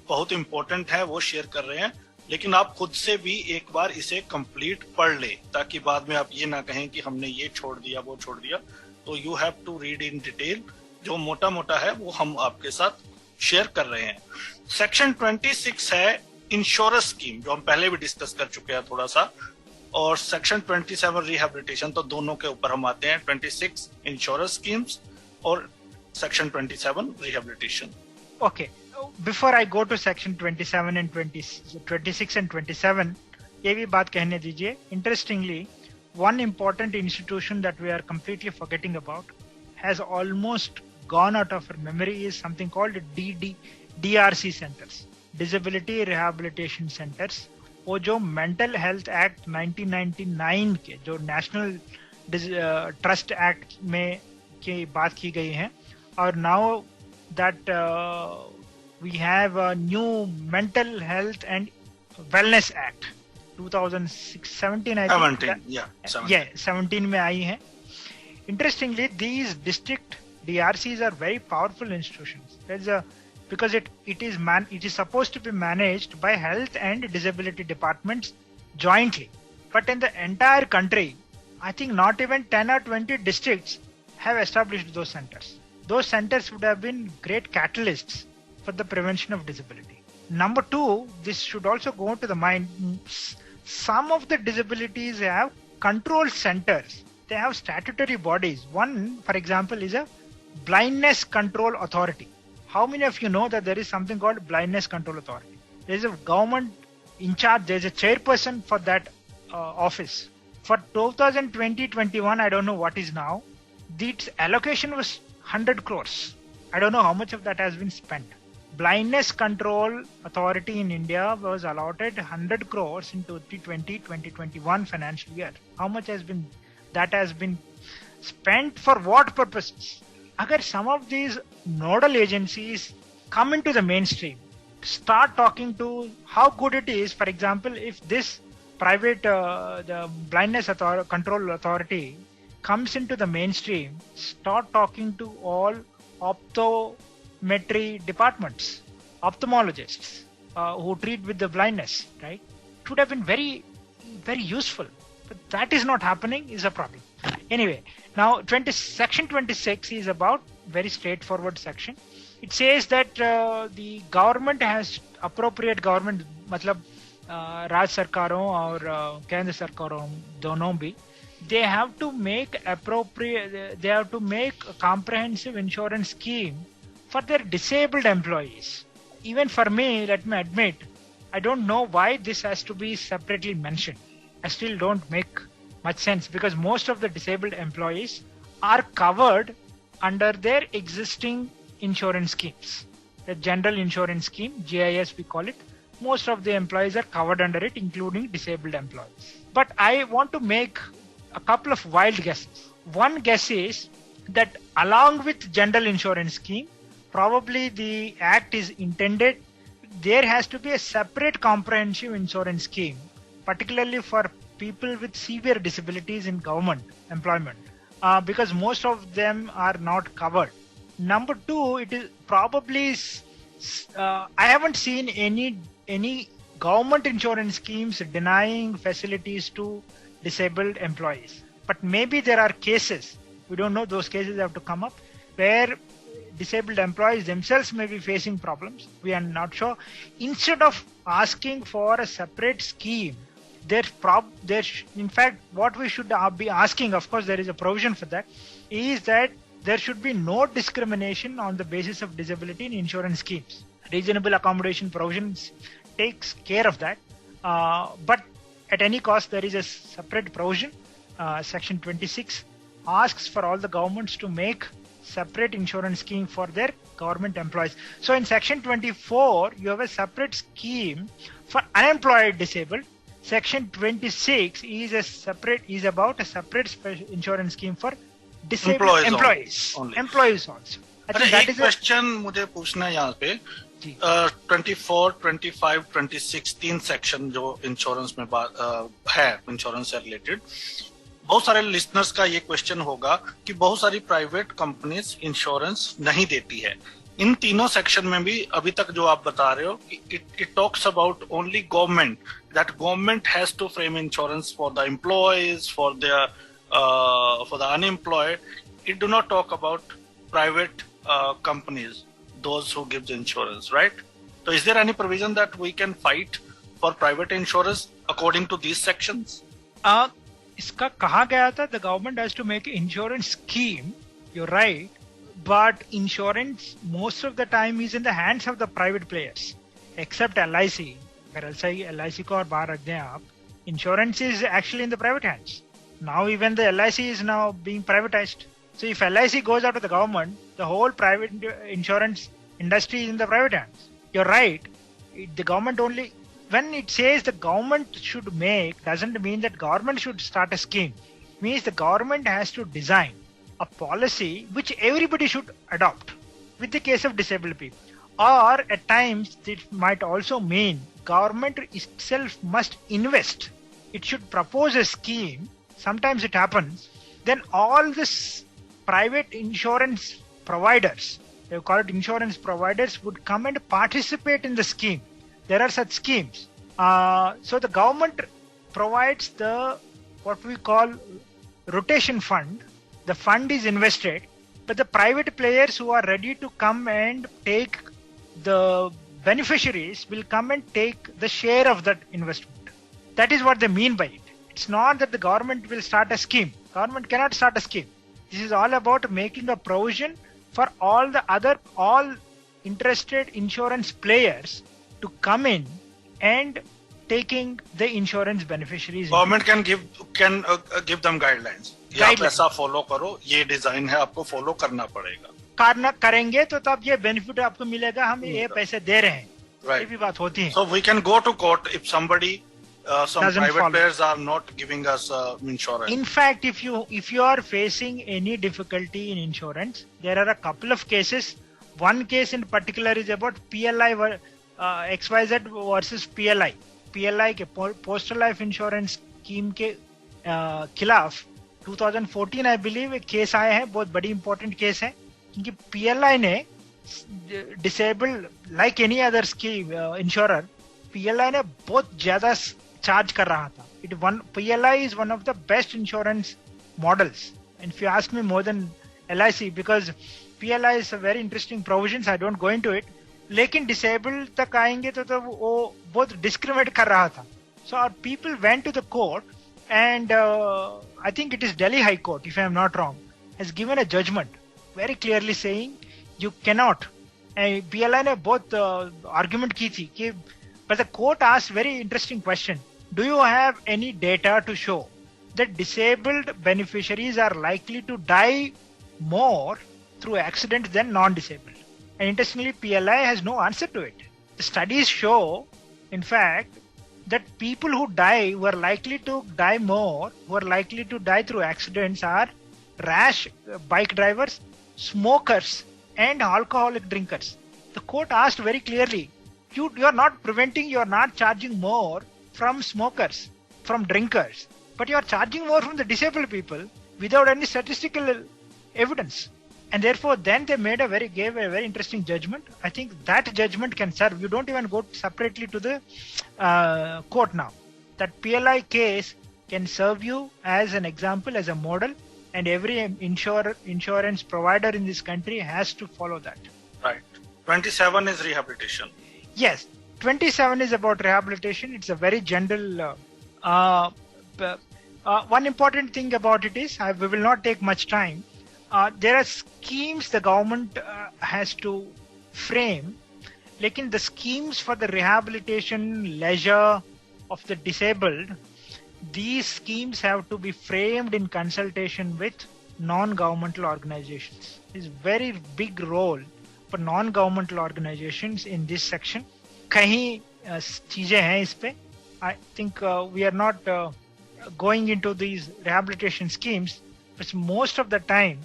बहुत इंपॉर्टेंट है वो शेयर कर रहे हैं, लेकिन आप खुद से भी एक बार इसे कंप्लीट पढ़ ले, ताकि बाद में आप ये ना कहें कि हमने ये छोड़ दिया वो छोड़ दिया. तो you have to read in detail. जो मोटा मोटा है वो हम आपके साथ शेयर कर रहे हैं. सेक्शन 26 है इंश्योरेंस स्कीम, जो हम पहले भी डिस्कस कर चुके हैं थोड़ा सा, और सेक्शन 27 रिहेबिलिटेशन. तो दोनों के ऊपर हम आते हैं. 26 इंश्योरेंस स्कीम्स और section 27 rehabilitation. Okay. Before I go to section 27 and 26 and 27, ये भी बात कहने दीजिए. Interestingly, one important institution that we are completely forgetting about has almost gone out of our memory is something called DRC centers, Disability Rehabilitation Centers. वो जो mental health act 1999 के जो national trust act में की बात की गई है, और now that we have a new mental health and wellness act 2017 I think 17 में आई है. Interestingly, these district DRCs are very powerful institutions. Because it is supposed to be managed by health and disability departments jointly. But in the entire country, I think not even 10 or 20 districts have established those centers. Those centers would have been great catalysts for the prevention of disability. Number two, this should also go to the mind. Some of the disabilities have control centers. They have statutory bodies. One, for example, is a Blindness Control Authority. How many of you know that there is something called Blindness Control Authority? There is a government in charge. There is a chairperson for that office. For 2020-21, I don't know what is now. Its allocation was 100 crores. I don't know how much of that has been spent. Blindness Control Authority in India was allotted 100 crores in 2020-2021 financial year. How much has been spent for what purposes? Agar some of these nodal agencies come into the mainstream, start talking to how good it is. For example, if this private the Blindness Control Authority comes into the mainstream, start talking to all optometry departments, ophthalmologists who treat with the blindness, right? It would have been very, very useful. But that is not happening, is a problem. Anyway, now section 26 is about very straightforward section. It says that the government has appropriate government, मतलब राज सरकारों और केंद्र सरकारों दोनों भी, they have to make a comprehensive insurance scheme for their disabled employees. Even for me, let me admit, I don't know why this has to be separately mentioned. I still don't make much sense, because most of the disabled employees are covered under their existing insurance schemes. The general insurance scheme, GIS we call it, most of the employees are covered under it, including disabled employees. But I want to make a couple of wild guesses. One guess is that along with general insurance scheme, probably the act is intended, there has to be a separate comprehensive insurance scheme, particularly for people with severe disabilities in government employment, because most of them are not covered. Number two, it is probably I haven't seen any government insurance schemes denying facilities to disabled employees, but maybe there are cases, we don't know, those cases have to come up, where disabled employees themselves may be facing problems. We are not sure. Instead of asking for a separate scheme, in fact, what we should be asking, of course there is a provision for that, is that there should be no discrimination on the basis of disability in insurance schemes. Reasonable accommodation provisions takes care of that, but at any cost there is a separate provision. Section 26 asks for all the governments to make separate insurance scheme for their government employees. So in section 24 you have a separate scheme for unemployed disabled. Section 26 is about a separate special insurance scheme for disabled employees also. अरे एक question मुझे पूछना है यहाँ पे 24, 25, 26 तीन section जो insurance में है इंश्योरेंस से रिलेटेड, बहुत सारे लिसनर्स का ये क्वेश्चन होगा कि बहुत सारी प्राइवेट कंपनीज इंश्योरेंस नहीं देती है। इन तीनों सेक्शन में भी अभी तक जो आप बता रहे हो it talks about only government, that government has to frame insurance for the employees, for the unemployed. It do not talk about private companies, those who gives insurance, right? So is there any provision that we can fight for private insurance according to these sections? इसका कहा गया था the government has to make insurance scheme. You're right, but insurance most of the time is in the hands of the private players, except LIC. अगर LIC को और बाहर रख दें आप, insurance is actually in the private hands. Now even the LIC is now being privatized. So if LIC goes out of the government, the whole private insurance industry is in the private hands. You're right. The government only, when it says the government should make, doesn't mean that government should start a scheme. It means the government has to design a policy which everybody should adopt with the case of disabled people. Or at times it might also mean government itself must invest. It should propose a scheme. Sometimes it happens. Then all this private insurance providers, they call it insurance providers, would come and participate in the scheme. There are such schemes. So the government provides the what we call rotation fund. The fund is invested, but the private players who are ready to come and take the beneficiaries will come and take the share of that investment. That is what they mean by it. It's not that the government will start a scheme. Government cannot start a scheme. This is all about making a provision for all interested insurance players to come in and taking the insurance beneficiaries. Government can give them guidelines. ये आप ऐसा follow करो, ये design है, आपको follow करना पड़ेगा. करेंगे तो तब ये बेनिफिट आपको मिलेगा, हम ये पैसे दे रहे हैं. Right. ये भी बात होती है. So we can go to court if somebody some private players are not giving us insurance. In fact, if you are facing any difficulty in insurance, there are a couple of cases. One case in particular is about PLI XYZ versus PLI. PLI के Postal Life Insurance Scheme के खिलाफ 2014 I believe एक case आया है. बहुत बड़ी important case है क्योंकि PLI ने disabled like any other scheme insurer, PLI ने बहुत ज्यादा चार्ज कर रहा था. PLI is one of the best insurance models, and if you ask me more than LIC, because PLI is a very interesting provisions, I don't go into it. लेकिन disabled तक आएंगे तो वो बहुत discriminate कर रहा था. So our people went to the court, and I think it is Delhi High Court, if I am not wrong, has given a judgment very clearly saying you cannot. PLI ने बहुत argument की थी कि, but the court asked very interesting question. Do you have any data to show that disabled beneficiaries are likely to die more through accidents than non-disabled? And interestingly, PLI has no answer to it. The studies show, in fact, that people who die, who are likely to die more, who are likely to die through accidents are rash bike drivers, smokers, and alcoholic drinkers. The court asked very clearly, you are not preventing, you are not charging more from smokers, from drinkers, but you are charging more from the disabled people without any statistical evidence. And therefore, then they gave a very interesting judgment. I think that judgment can serve. You don't even go separately to the court now. That PLI case can serve you as an example, as a model, and every insurance provider in this country has to follow that. Right. 27 is rehabilitation. Yes. 27 is about rehabilitation. It's a very general. One important thing about it is, we will not take much time. There are schemes the government has to frame. Lekin the schemes for the rehabilitation, leisure of the disabled, these schemes have to be framed in consultation with non-governmental organizations. It's a very big role for non-governmental organizations in this section. कहीं चीजें हैं इस पे. I think we are not going into these rehabilitation schemes, but most of the time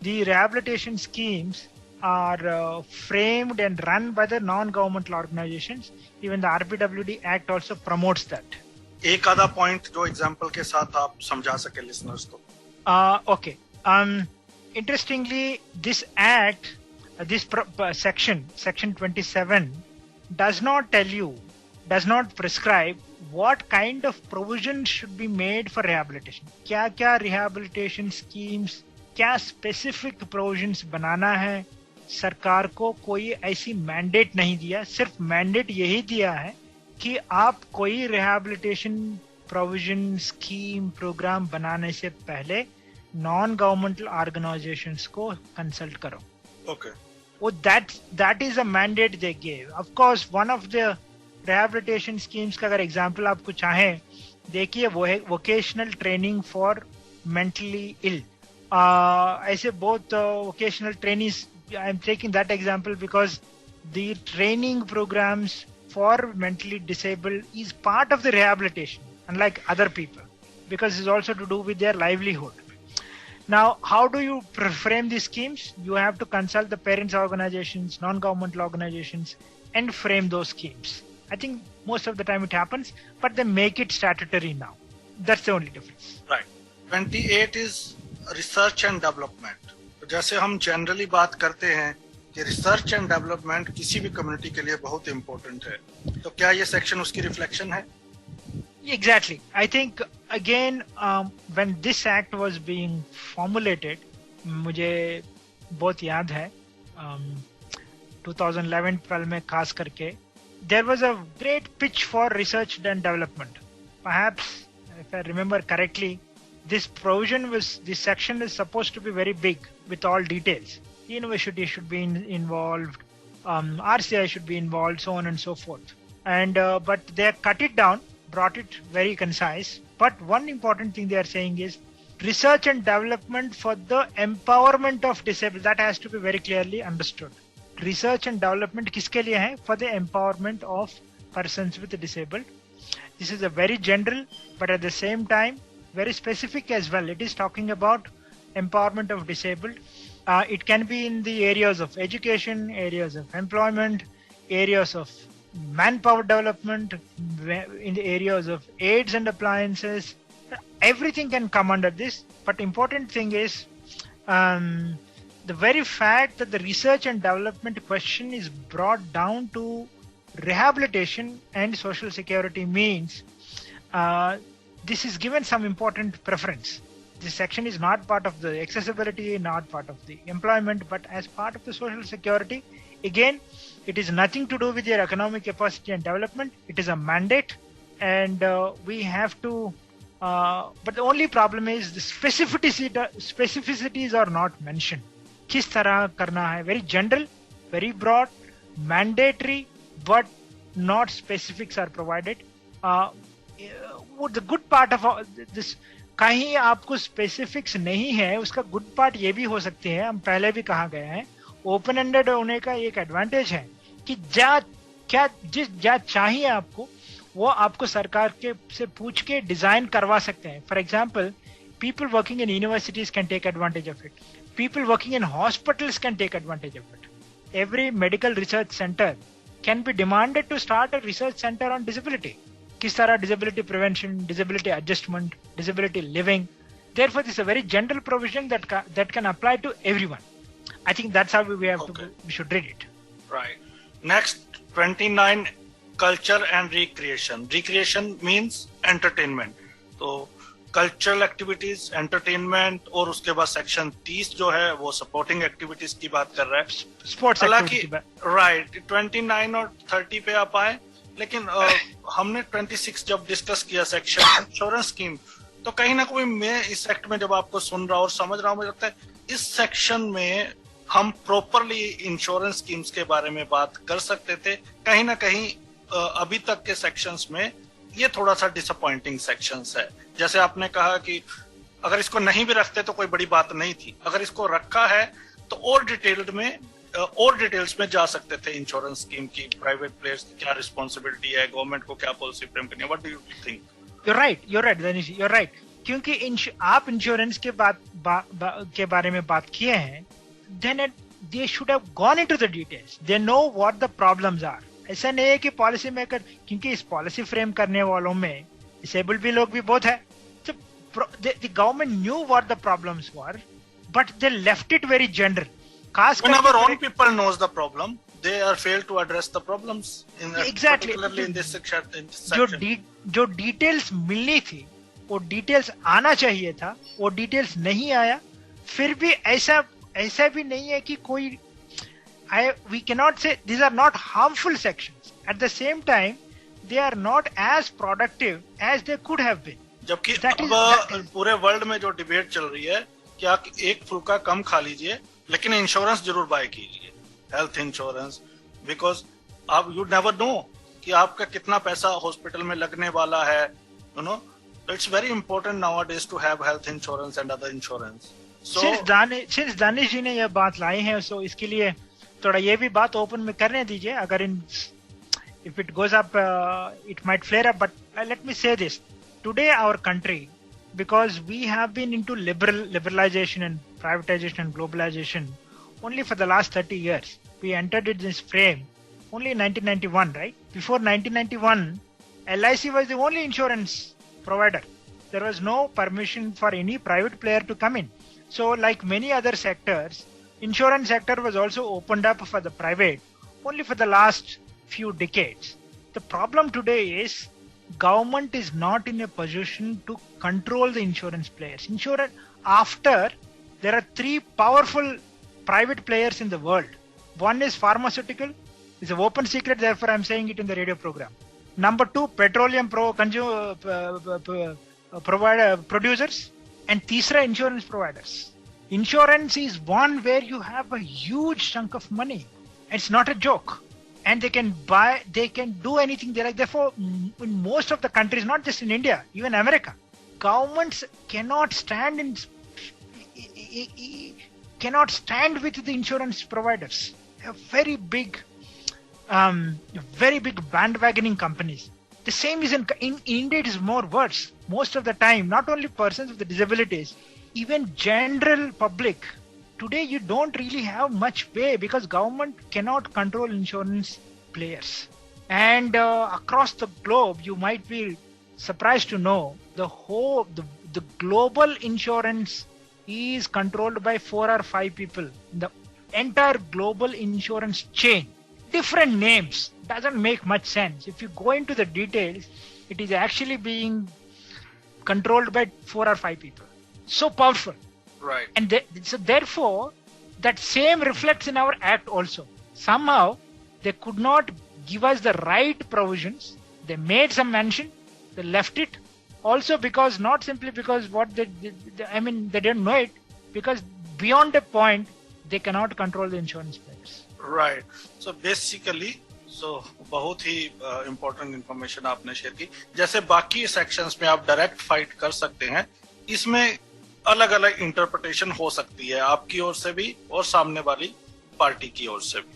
the rehabilitation schemes are framed and run by the non-governmental organizations. Even the RPWD Act also promotes that. एक आधा point जो example के साथ आप समझा सके listeners को. Okay. Interestingly, this act, section 27, does not prescribe what kind of provision should be made for rehabilitation. क्या rehabilitation schemes, क्या specific provisions बनाना है, सरकार को कोई ऐसी मैंडेट नहीं दिया. सिर्फ मैंडेट यही दिया है कि आप कोई रिहैबिलिटेशन प्रोविजन स्कीम प्रोग्राम बनाने से पहले नॉन गवर्नमेंटल ऑर्गेनाइजेशंस को कंसल्ट करो. ओके. वो that is a mandate they give. Of course one of the rehabilitation schemes का अगर एग्जांपल आपको चाहें, देखिए वो है vocational training for mentally ill. ऐसे बहुत vocational trainings, I am taking that example because the training programmes for mentally disabled is part of the rehabilitation, unlike other people, because it's also to do with their livelihood. Now, how do you frame these schemes? You have to consult the parents organizations, non-governmental organizations, and frame those schemes. I think most of the time it happens, but they make it statutory now. That's the only difference. Right. 28 is research and development. तो जैसे हम generally बात करते हैं कि research and development किसी भी community के लिए बहुत इम्पोर्टेंट है, तो क्या ये सेक्शन उसकी रिफ्लेक्शन है? Exactly. I think again when this act was being formulated, मुझे बहुत याद है 2011-12 में खास करके, there was a great pitch for research and development. Perhaps if I remember correctly, this section is supposed to be very big with all details. University should be involved, RCI should be involved, so on and so forth. And but they cut it down, brought it very concise. But one important thing they are saying is research and development for the empowerment of disabled. That has to be very clearly understood. Research and development kiske liye hai? For the empowerment of persons with disabled. This is a very general, but at the same time very specific as well. It is talking about empowerment of disabled. It can be in the areas of education, areas of employment, areas of manpower development, in the areas of aids and appliances. Everything can come under this. But important thing is the very fact that the research and development question is brought down to rehabilitation and social security means this is given some important preference. This section is not part of the accessibility, not part of the employment, but as part of the social security. Again, it is nothing to do with your economic capacity and development. It is a mandate, and we have to. But the only problem is the specificities are not mentioned. किस तरह करना है? Very general, very broad, mandatory, but not specifics are provided. The good part of this. कहीं आपको specifics नहीं है, उसका good part ये भी हो सकते हैं, हम पहले भी कहा गया है, ओपन एंडेड होने का एक एडवांटेज है कि जा चाहिए आपको वो आपको सरकार के से पूछ के डिजाइन करवा सकते हैं. For example, people working in universities can take advantage of it, people working in hospitals can take advantage of it. Every medical research centre can be demanded to start a research centre on disability. किस तरह disability prevention, disability adjustment, disability living. Therefore, this is a very general provision that can apply to everyone. I think that's how we should read it. Right. Next, 29, culture and recreation. Recreation means entertainment. तो cultural activities, entertainment, और उसके बाद section 30 जो है वो supporting activities की बात कर रहा है. स्पोर्ट्स हालांकि राइट 29 और 30 पे आप आए, लेकिन हमने 26 जब डिस्कस किया सेक्शन इंश्योरेंस स्कीम, तो कहीं ना कहीं मैं इस एक्ट में जब आपको सुन रहा और समझ रहा हूँ, मुझे लगता है इस सेक्शन में हम प्रॉपरली इंश्योरेंस स्कीम्स के बारे में बात कर सकते थे. कहीं ना कहीं अभी तक के सेक्शंस में ये थोड़ा सा डिसअपॉइंटिंग सेक्शंस है. जैसे आपने कहा कि अगर इसको नहीं भी रखते तो कोई बड़ी बात नहीं थी, अगर इसको रखा है तो और डिटेल्स में जा सकते थे इंश्योरेंस स्कीम की, प्राइवेट प्लेयर्स की क्या रिस्पॉन्सिबिलिटी है, गवर्नमेंट को क्या पॉलिसी फ्रेम करनी है. What do you think? You're right, Danish, you're right. क्योंकि आप इंश्योरेंस के बारे में बात किए हैं, then they should have gone into the details. They know what the problems are. ऐसा नहीं है कि पॉलिसी मेकर, क्योंकि इस पॉलिसी फ्रेम करने वालों में डिसेबल्ड भी लोग भी बहुत है. So the government knew what the problems were, but they left it very general. When our own people knows the problem, they are failed to address the problems in exactly. particularly in this section. जो details मिलनी थी वो details आना चाहिए था, वो details नहीं आया. फिर भी ऐसा भी नहीं है कि कोई we cannot say these are not harmful sections. At the same time, they are not as productive as they could have been. जबकि अब पूरे वर्ल्ड में जो डिबेट चल रही है कि आप एक फुल्का कम खा लीजिए लेकिन इंश्योरेंस जरूर बाय कीजिए, हेल्थ इंश्योरेंस, बिकॉज आप यू नेवर नो कि आपका कितना पैसा हॉस्पिटल में लगने वाला है. You know, it's very important nowadays to have health insurance and other insurance. Since Danish ji ने यह बात लाई है, सो इसके लिए थोड़ा ये भी बात ओपन में करने दीजिए. अगर if it goes up, it might flare up. But let me say this: today, our country, because we have been into liberalization and privatization and globalization only for the last 30 years. We entered in this frame only in 1991, right? Before 1991, LIC was the only insurance provider. There was no permission for any private player to come in. So, like many other sectors, insurance sector was also opened up for the private only for the last few decades. The problem today is government is not in a position to control the insurance players. After there are three powerful private players in the world. One is pharmaceutical. It's an open secret, therefore I'm saying it in the radio program. Number two, petroleum producers. And तीसरा, insurance providers. Insurance is one where you have a huge chunk of money. It's not a joke. And they can do anything they like. Therefore, in most of the countries, not just in India, even America, governments cannot stand with the insurance providers. They're very big bandwagoning companies. The same is in India. It is more worse. Most of the time, not only persons with disabilities, even general public. Today, you don't really have much way because government cannot control insurance players. And across the globe, you might be surprised to know the global insurance is controlled by 4 or 5 people. The entire global insurance chain, different names, doesn't make much sense. If you go into the details, it is actually being controlled by 4 or 5 people. So powerful. Right. And so therefore, that same reflects in our act also. Somehow, they could not give us the right provisions. They made some mention. They left it. Also because, not simply because they didn't know it, because beyond a point, they cannot control the insurance players. Right. So basically, बहुत ही important information आपने share की. जैसे बाकी sections में आप direct fight कर सकते हैं, इसमें अलग अलग इंटरप्रिटेशन हो सकती है आपकी ओर से भी और सामने वाली पार्टी की ओर से भी.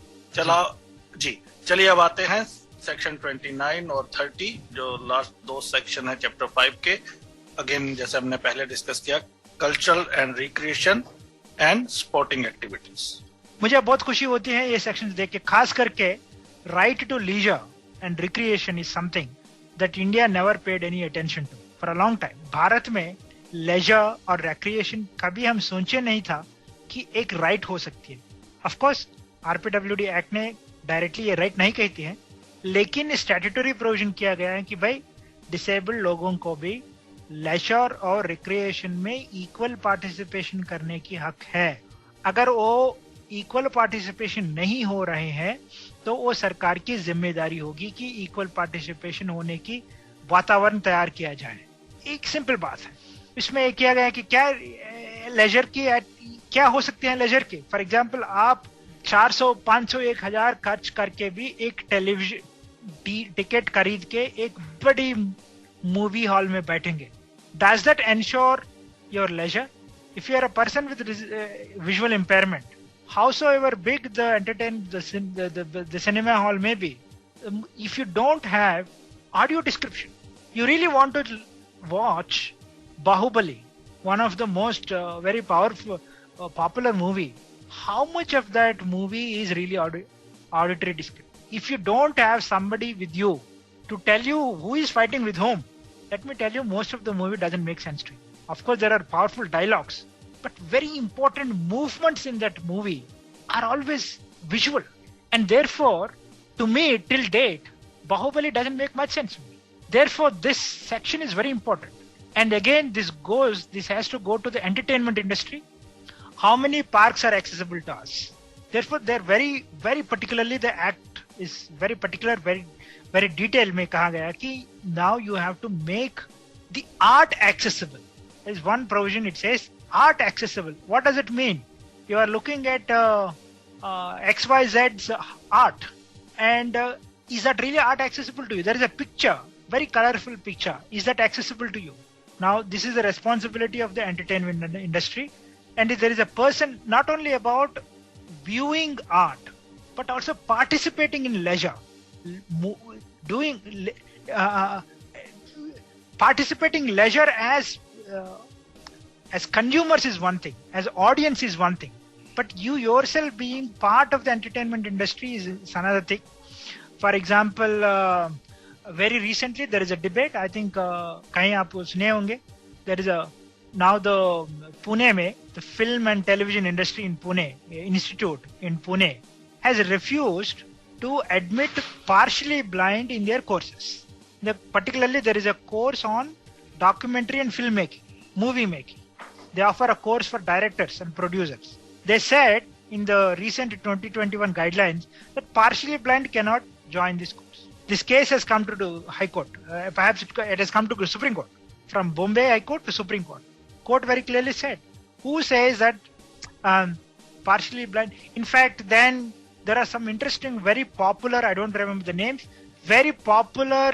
चलिए अब आते हैं सेक्शन 29 और 30 जो लास्ट 2 सेक्शन है चैप्टर 5 के. अगेन जैसे हमने पहले डिस्कस किया, cultural and recreation and sporting activities. मुझे बहुत खुशी होती है ये सेक्शंस देख के, खास करके right to leisure and recreation is something that India never paid any attention to for a long time. Bharat में लेजर और रिक्रिएशन कभी हम सोचे नहीं था कि एक राइट हो सकती है. ऑफ कोर्स आरपीडब्ल्यूडी एक्ट ने डायरेक्टली ये राइट नहीं कहती है, लेकिन स्टैट्यूटरी प्रोविजन किया गया है कि भाई डिसेबल्ड लोगों को भी लेजर और रिक्रिएशन में इक्वल पार्टिसिपेशन करने की हक है. अगर वो इक्वल पार्टिसिपेशन नहीं हो रहे हैं तो वो सरकार की जिम्मेदारी होगी कि इक्वल पार्टिसिपेशन होने की वातावरण तैयार किया जाए. एक सिंपल बात है. इसमें किया गया है कि क्या लेजर की क्या हो सकते हैं लेजर के. फॉर एग्जांपल, आप 400, 500, 1000 खर्च करके भी एक टेलीविजन टिकट खरीद के एक बड़ी मूवी हॉल में बैठेंगे. Does that ensure your leisure? If you are a person with visual impairment, howsoever big the cinema hall may be, if you don't have audio description, you really want to watch Bahubali, one of the most very powerful popular movie, how much of that movie is really auditory descriptive. If you don't have somebody with you to tell you who is fighting with whom, let me tell you, most of the movie doesn't make sense to you. Of course, there are powerful dialogues, but very important movements in that movie are always visual. And therefore, to me, till date, Bahubali doesn't make much sense to me. Therefore, this section is very important. And again, this has to go to the entertainment industry. How many parks are accessible to us? Therefore, they're very, very particularly, the act is very particular, very, very detailed. Mein kaha gaya ki now you have to make the art accessible. There's one provision, it says art accessible. What does it mean? You are looking at XYZ's art, and is that really art accessible to you? There is a picture, very colorful picture. Is that accessible to you? Now, this is the responsibility of the entertainment industry. And if there is a person, not only about viewing art, but also participating in leisure, participating leisure as consumers is one thing, as audience is one thing, but you yourself being part of the entertainment industry is another thing. For example, very recently there is a debate, I think kahin aap sune honge, there is now the Pune mein, the film and television industry in Pune, institute in Pune, has refused to admit partially blind in their courses. Particularly, there is a course on documentary and filmmaking, movie making. They offer a course for directors and producers. They said in the recent 2021 guidelines that partially blind cannot join this course. This case has come to the High Court. Perhaps it has come to the Supreme Court. From Bombay High Court to Supreme Court. Court very clearly said, who says that partially blind? In fact, then there are some interesting, very popular, I don't remember the names, very popular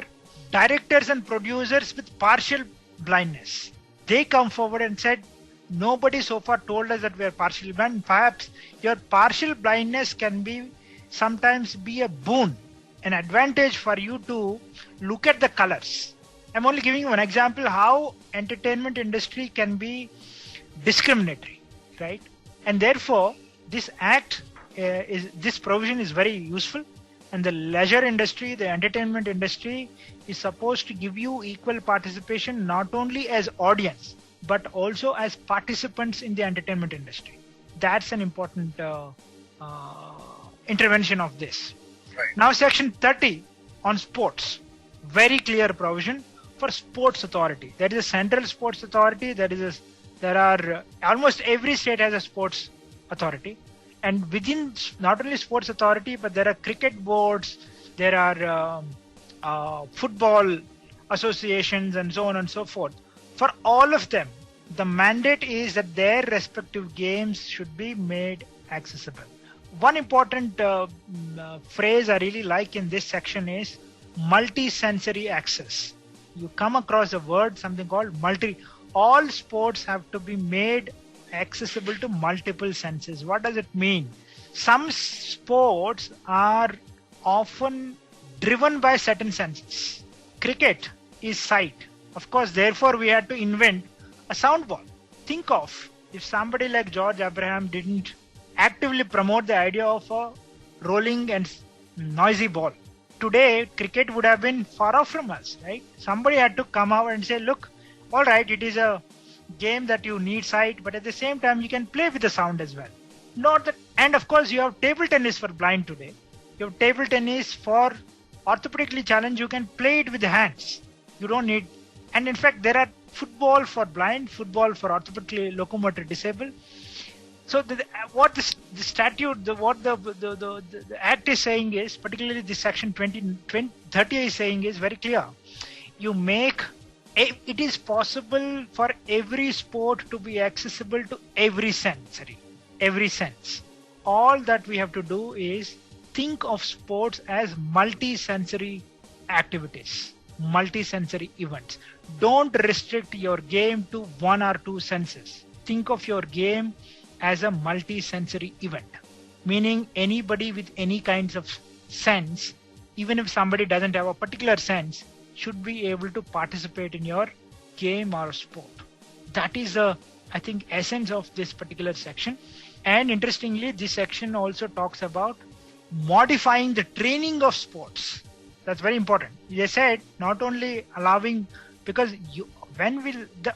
directors and producers with partial blindness. They come forward and said, nobody so far told us that we are partially blind. Perhaps your partial blindness can sometimes be a boon, an advantage for you to look at the colors. I'm only giving you an example how entertainment industry can be discriminatory, right? And therefore, this act, this provision is very useful. And the leisure industry, the entertainment industry is supposed to give you equal participation, not only as audience, but also as participants in the entertainment industry. That's an important intervention of this. Right. Now, section 30 on sports, very clear provision for sports authority. There is a central sports authority. There are almost every state has a sports authority. And within not only sports authority, but there are cricket boards, there are football associations and so on and so forth. For all of them, the mandate is that their respective games should be made accessible. One important phrase I really like in this section is multi-sensory access. You come across a word, something called all sports have to be made accessible to multiple senses. What does it mean? Some sports are often driven by certain senses. Cricket is sight. Of course, therefore, we had to invent a sound ball. Think of if somebody like George Abraham didn't actively promote the idea of a rolling and noisy ball. Today, cricket would have been far off from us, right? Somebody had to come out and say, look, all right, it is a game that you need sight, but at the same time, you can play with the sound as well. And of course, you have table tennis for blind today. You have table tennis for orthopedically challenged. You can play it with the hands. You don't need, and in fact, there are football for blind, football for orthopedically locomotor disabled. So what the statute, what the act is saying is, particularly this section 30 is saying is very clear. It is possible for every sport to be accessible to every sense. All that we have to do is think of sports as multi-sensory activities, multi-sensory events. Don't restrict your game to one or two senses. Think of your game as a multi-sensory event, meaning anybody with any kinds of sense, even if somebody doesn't have a particular sense, should be able to participate in your game or sport. That is the, I think, essence of this particular section. And interestingly, this section also talks about modifying the training of sports. That's very important. They said not only allowing, because when will the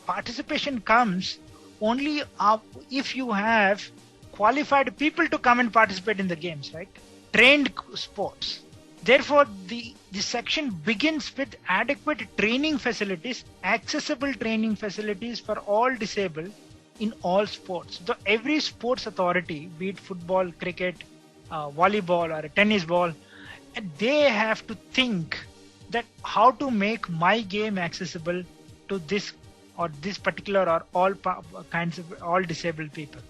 participation comes only if you have qualified people to come and participate in the games, right? Trained sports. Therefore, the section begins with adequate training facilities, accessible training facilities for all disabled in all sports. So every sports authority, be it football, cricket, volleyball or a tennis ball, they have to think that how to make my game accessible to this or this particular or all kinds of all disabled people.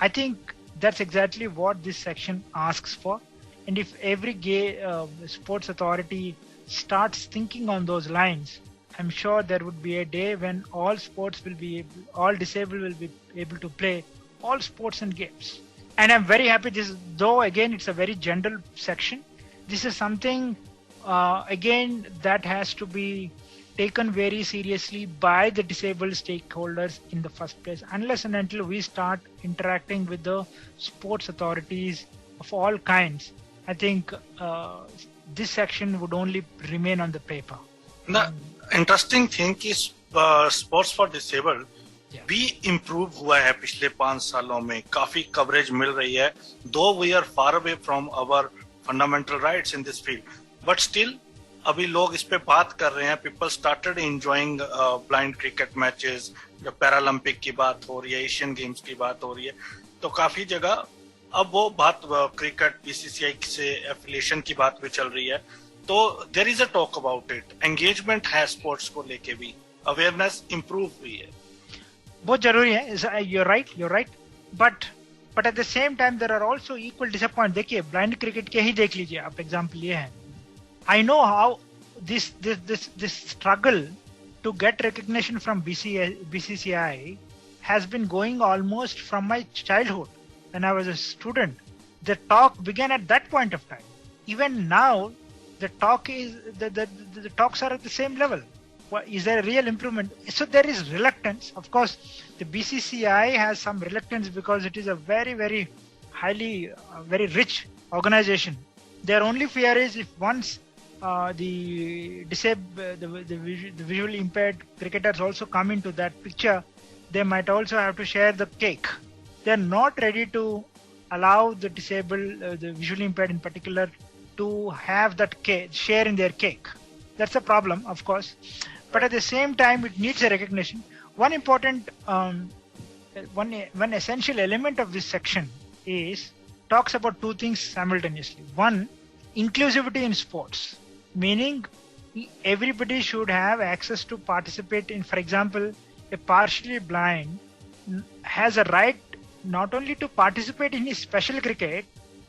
I think that's exactly what this section asks for. And if every sports authority starts thinking on those lines, I'm sure there would be a day when all disabled will be able to play all sports and games. And I'm very happy though again it's a very general section. This is something again that has to be taken very seriously by the disabled stakeholders in the first place, unless and until we start interacting with the sports authorities of all kinds. I think this section would only remain on the paper. The interesting thing is sports for disabled भी improve हुआ है पिछले 5 सालों में, काफी coverage मिल रही है. Though we are far away from our fundamental rights in this field, but still अभी लोग इस पे बात कर रहे हैं. People started enjoying blind cricket matches. जब पैरालंपिक की बात हो रही है, एशियन गेम्स की बात हो रही है, तो काफी जगह अब वो बात क्रिकेट बीसीसीआई से एफिलिएशन की बात भी चल रही है. तो there is a talk about it. Engagement है स्पोर्ट्स को लेके भी, अवेयरनेस इंप्रूव हुई है. बहुत जरूरी है. you're right. But at the same time there are also equal disappointment. देखिए ब्लाइंड क्रिकेट के ही देख लीजिए आप, एग्जांपल ये है. I know how this struggle to get recognition from BCCI has been going almost from my childhood. When I was a student, the talk began at that point of time. Even now, the talks are at the same level. Is there a real improvement? So there is reluctance. Of course, the BCCI has some reluctance because it is a very, very highly, very rich organization. Their only fear is if once the visually impaired cricketers also come into that picture, they might also have to share the cake. They're not ready to allow the disabled, the visually impaired in particular, to have that cake, share in their cake. That's a problem, of course. But at the same time, it needs a recognition. One important, one essential element of this section talks about two things simultaneously. One, inclusivity in sports, meaning everybody should have access to participate in. For example, a partially blind has a right not only to participate in his special cricket,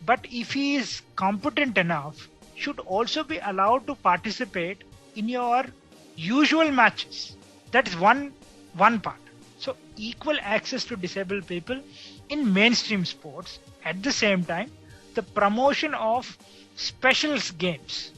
but if he is competent enough, should also be allowed to participate in your usual matches. That is one part. So equal access to disabled people in mainstream sports. At the same time, the promotion of special games.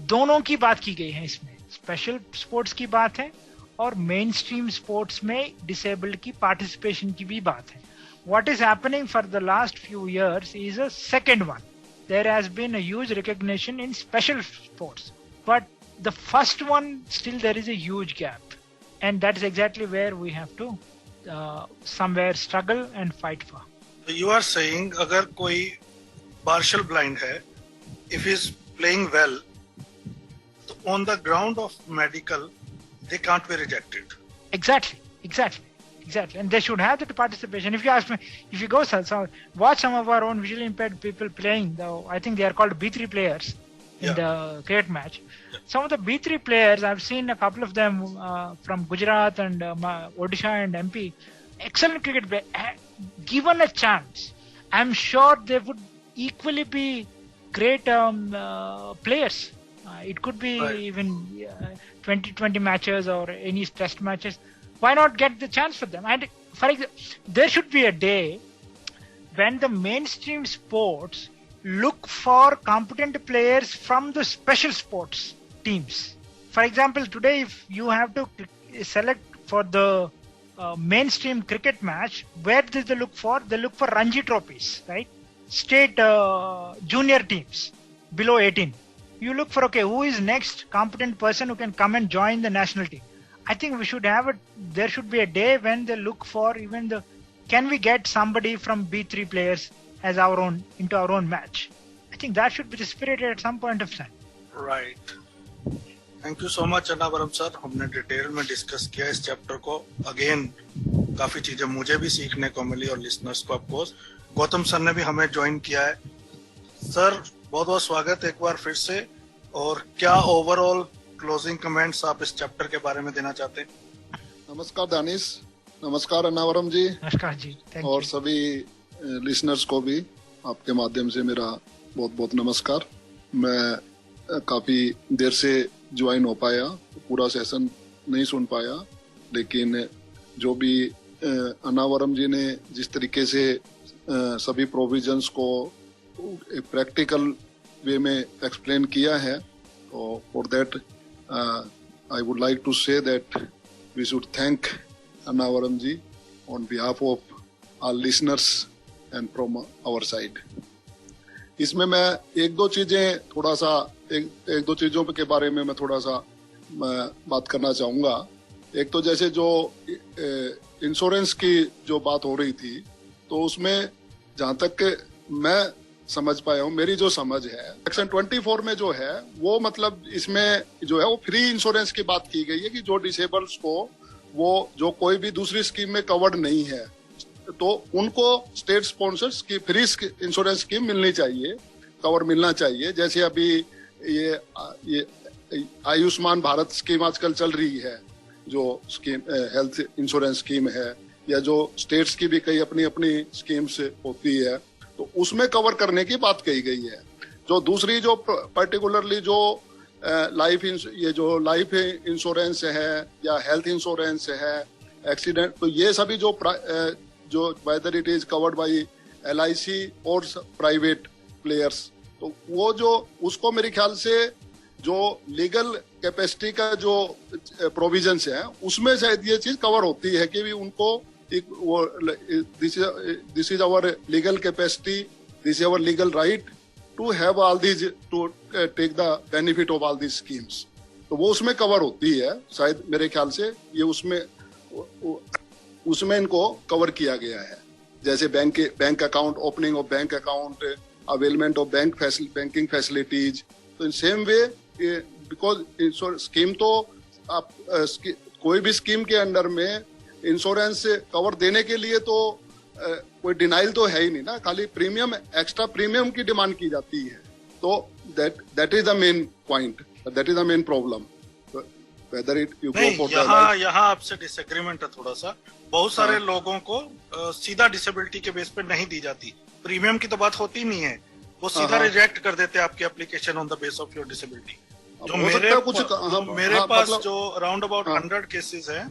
दोनों की बात की गई है इसमें. Special sports की बात है और मेन स्ट्रीम स्पोर्ट्स में डिसेबल्ड की पार्टिसिपेशन की भी बात है. What is happening for the last few years is a second one. There has been a huge recognition in special sports, but the first one, still there is a huge gap, and that is exactly where we have to somewhere struggle and fight for. You are saying अगर कोई partial blind है, if he is playing well, on the ground of medical, they can't be rejected. Exactly. And they should have that participation. If you ask me, if you go watch some of our own visually impaired people playing, though I think they are called B3 players in the cricket match. Yeah. Some of the B3 players, I've seen a couple of them from Gujarat and Odisha and MP, excellent cricket player. Given a chance, I'm sure they would equally be great players. It could be even 20 matches or any test matches. Why not get the chance for them? And for example, there should be a day when the mainstream sports look for competent players from the special sports teams. For example, today if you have to select for the mainstream cricket match, where do they look for? They look for Ranji trophies, right? State junior teams below 18. You look for, okay, who is next competent person who can come and join the national team? I think we should have there should be a day when they look for even can we get somebody from B3 players as into our own match? I think that should be the spirit at some point of time. Right. Thank you so much Annavaram sir, हमने detail में discuss किया इस chapter को. Again काफी चीजें मुझे भी सीखने को मिली और लिसनर्स को. ऑफकोर्स गौतम सर ने भी हमें ज्वाइन किया है. सर बहुत बहुत स्वागत एक बार फिर से. और क्या ओवरऑल क्लोजिंग कमेंट्स आप इस चैप्टर के बारे में देना चाहते हैं? नमस्कार दानिश, नमस्कार अन्नावरम जी. नमस्कार जी. और सभी लिसनर्स को भी आपके माध्यम से मेरा बहुत बहुत नमस्कार. मैं काफी देर से ज्वाइन हो पाया, पूरा सेशन नहीं सुन पाया, लेकिन जो भी अन्नावरम जी ने जिस तरीके से सभी प्रोविजंस को प्रैक्टिकल वे में एक्सप्लेन किया है, तो for that I would like to say that we should thank Annavaram ji on behalf of our listeners and from our side. इसमें मैं एक दो चीजों के बारे में मैं थोड़ा सा बात करना चाहूंगा. एक तो जैसे जो इंश्योरेंस की जो बात हो रही थी, तो उसमें जहां तक मैं समझ पाया हूँ, मेरी जो समझ है, सेक्शन 24 में जो है वो मतलब इसमें जो है वो फ्री इंश्योरेंस की बात की गई है कि जो डिसेबल्स को वो जो कोई भी दूसरी स्कीम में कवर्ड नहीं है, तो उनको स्टेट स्पॉन्सर्स की फ्री इंश्योरेंस स्कीम मिलनी चाहिए, कवर मिलना चाहिए. जैसे अभी ये आयुष्मान भारत स्कीम आजकल चल रही है, जो स्कीम हेल्थ इंश्योरेंस स्कीम है, या जो स्टेट्स की भी कई अपनी अपनी स्कीम्स होती है, तो उसमें कवर करने की बात कही गई है. जो दूसरी जो पर्टिकुलरली जो लाइफ इंश्योरेंस है या हेल्थ इंश्योरेंस है, एक्सीडेंट, तो ये सभी जो whether it is covered by LIC और प्राइवेट प्लेयर्स, तो वो जो उसको मेरे ख्याल से जो लीगल कैपेसिटी का जो प्रोविजंस है उसमें शायद ये चीज कवर होती है कि भी उनको this is our legal capacity, this is our legal right to have all these, to take the benefit of all these schemes. तो वो उसमें कवर होती है शायद, मेरे ख्याल से ये उसमें इनको कवर किया गया है. जैसे bank account, opening of bank account, availment of banking facilities. तो in same way because scheme तो आप कोई भी स्कीम के अंडर में इंश्योरेंस कवर देने के लिए तो कोई डिनाइल तो है ही नहीं ना, खाली प्रीमियम, एक्स्ट्रा प्रीमियम की डिमांड की जाती है. तो that is the main point, that is the main problem. Whether it you go for यहाँ आपसे डिसएग्रीमेंट है थोड़ा सा. बहुत सारे लोगों को सीधा डिसेबिलिटी के बेस पे नहीं दी जाती, प्रीमियम की तो बात होती नहीं है, वो सीधा रिजेक्ट कर देते हैं आपकी application on the base of your disability. जो मेरे पास जो अराउंड अबाउट 100 केसेस हैं,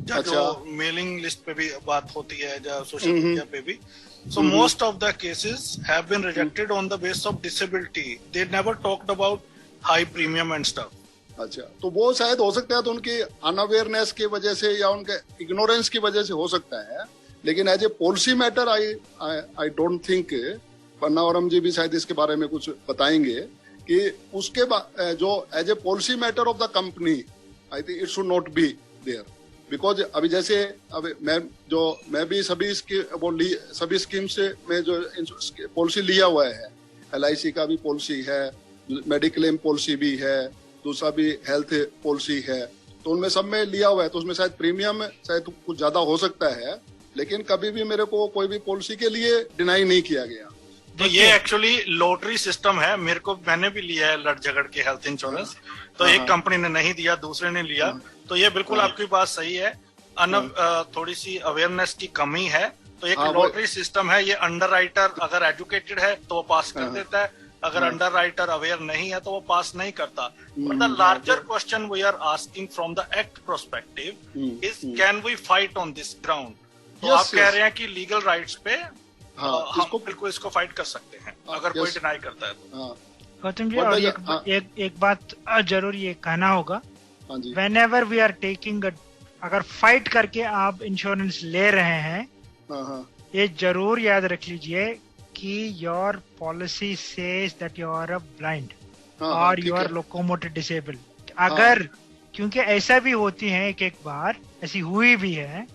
जो मेलिंग लिस्ट पे भी बात होती है, जो सोशल मीडिया पे भी, so most of the cases have been rejected on the basis of disability. They never talked about high premium and stuff. अच्छा, तो वो शायद हो सकता है तो उनकी अनअवेयरनेस की वजह से या उनके इग्नोरेंस की वजह से हो सकता है, लेकिन as a policy matter I don't think, Annavaram ji भी शायद इसके बारे में कुछ बताएंगे कि उसके जो as a policy matter of the company, I think it should not be there. Because अभी जैसे मैं भी सभी स्कीम से मैं जो पॉलिसी लिया हुआ है, LIC का भी पॉलिसी है, मेडिक्लेम पॉलिसी भी है, दूसरा भी हेल्थ पॉलिसी है, तो उनमें सब में लिया हुआ है. तो उसमें शायद प्रीमियम शायद कुछ ज्यादा हो सकता है, लेकिन कभी भी मेरे को कोई भी पॉलिसी के लिए डिनाई नहीं किया गया. तो ये एक्चुअली लॉटरी सिस्टम है. मैंने भी लिया है लड़ झगड़ के हेल्थ इंश्योरेंस, तो एक कंपनी ने नहीं दिया, दूसरे ने लिया. तो ये बिल्कुल आपकी बात सही है. थोड़ी सी अवेयरनेस की कमी है. तो एक लॉटरी सिस्टम है. ये अंडरराइटर अगर एजुकेटेड है तो वो पास कर देता है, अगर अंडरराइटर अवेयर नहीं है तो वो पास नहीं करता. But the larger question we are asking from the act perspective is can we fight on this ground. तो आप कह रहे हैं कि लीगल राइट्स पे हम बिल्कुल इसको फाइट कर सकते हैं अगर कोई डिनाई करता है तो. गौतम जी, और एक बात जरूर ये कहना होगा, whenever we are taking अगर फाइट करके आप इंश्योरेंस ले रहे हैं, ये जरूर याद रख लीजिए कि your policy says that you are a blind और यू आर लोकोमोटिव डिसेबल। अगर क्योंकि ऐसा भी होती है एक बार ऐसी हुई भी है,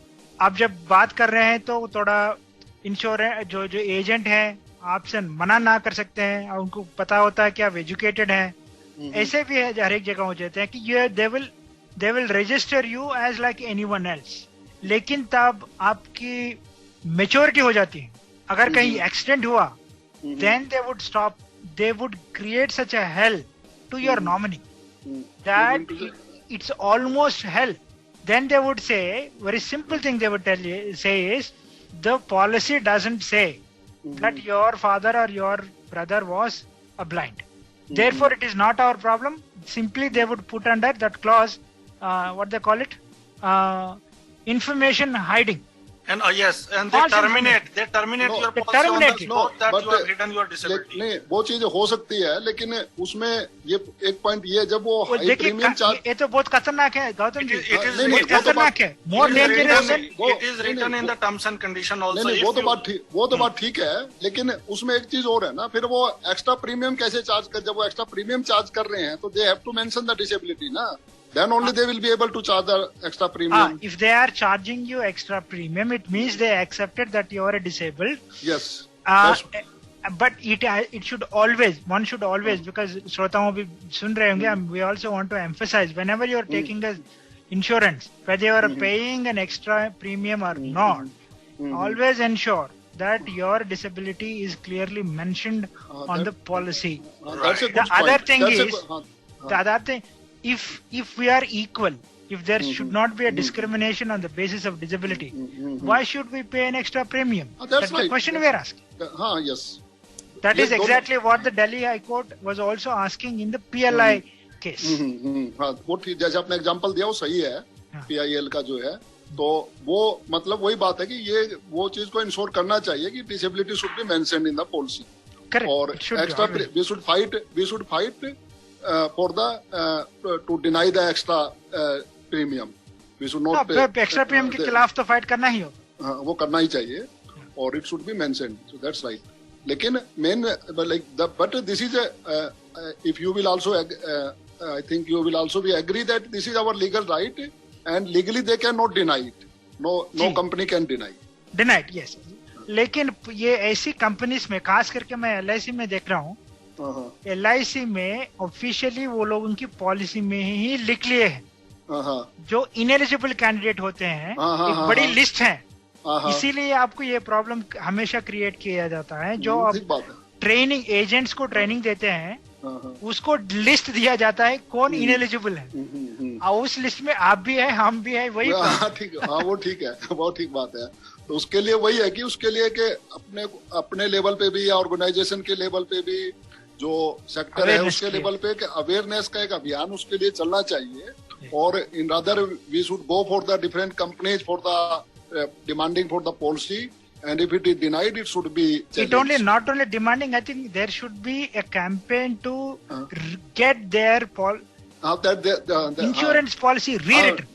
आप जब बात कर रहे हैं तो थोड़ा इंश्योरेंस जो एजेंट है आपसे मना ना कर सकते हैं और उनको पता होता है कि आप एजुकेटेड हैं। ऐसे भी है हर एक जगह हो जाते हैं कि they will register you as like anyone else, लेकिन तब आपकी मेच्योरिटी हो जाती है। अगर कहीं एक्सीडेंट हुआ then they would stop, they would create such a hell to your nominee that it's almost hell. Then they would say, very simple thing they would say is, the policy doesn't say that your father or your brother was a blind. Therefore, it is not our problem. Simply they would put under that clause, what they call it, information hiding. And yes, and they terminate your policy on the spot that you have hidden your disability. नहीं, वो चीजें हो सकती है, लेकिन उसमें ये एक पॉइंट ये जब वो हाई प्रीमियम चार्ज, ये तो बहुत खतरनाक है गौतम जी, it खतरनाक है, more dangerous than it is written in the terms and condition also. नहीं, वो तो बात ठीक है, लेकिन उसमें एक चीज और है ना, फिर वो एक्स्ट्रा प्रीमियम कैसे चार्ज कर, जब वो एक्स्ट्रा प्रीमियम चार्ज कर रहे हैं तो they have to mention the disability ना, then only they will be able to charge the extra premium. If they are charging you extra premium, it means they accepted that you are disabled. Yes. But it should always, one should always, because श्रोताओं भी सुन रहे होंगे, we also want to emphasize, whenever you are taking the insurance, whether you are paying an extra premium or not, always ensure that your disability is clearly mentioned on the policy. That's a good The other point. thing the other thing, if we are equal, if there should not be a discrimination on the basis of disability, why should we pay an extra premium? That's the question we are asking. Yes. That is exactly what the Delhi High Court was also asking in the PLI case. वो ठीक, जैसे आपने example दिया वो सही है, PIL का जो है, तो वो मतलब वही बात है कि ये वो चीज को इंश्योर करना चाहिए कि disability should be mentioned in the policy. Correct. और extra we should fight for the to deny the extra premium. We should not pay extra premium के खिलाफ तो फाइट करना ही हो। हाँ, वो करना ही चाहिए, और it should be mentioned. So that's right. लेकिन main but this is if you will also I think you will also be agree that this is our legal right and legally they cannot deny it. No company can deny. Deny it, yes. लेकिन ये ऐसी companies में, खास करके मैं LIC में देख रहा हूँ, LIC में ऑफिशियली वो लोग उनकी पॉलिसी में ही लिख लिए हैं जो इनएलिजिबल कैंडिडेट होते हैं, एक बड़ी लिस्ट है, इसीलिए आपको ये प्रॉब्लम हमेशा क्रिएट किया जाता है। जो आप ट्रेनिंग एजेंट्स को ट्रेनिंग देते हैं उसको लिस्ट दिया जाता है कौन इनएलिजिबल है, और उस लिस्ट में आप भी है, हम भी है, वही ठीक है। वो ठीक है, बहुत ठीक बात है। तो उसके लिए वही है कि उसके लिए कि अपने लेवल पे भी या ऑर्गेनाइजेशन के लेवल पे भी जो सेक्टर है उसके लेवल पे अवेयरनेस का एक अभियान उसके लिए चलना चाहिए। और in other we should go for the different companies for the demanding for the policy, and if it is denied it should be challenged. Not only demanding, I think there should be a campaign to get their insurance policy rewritten.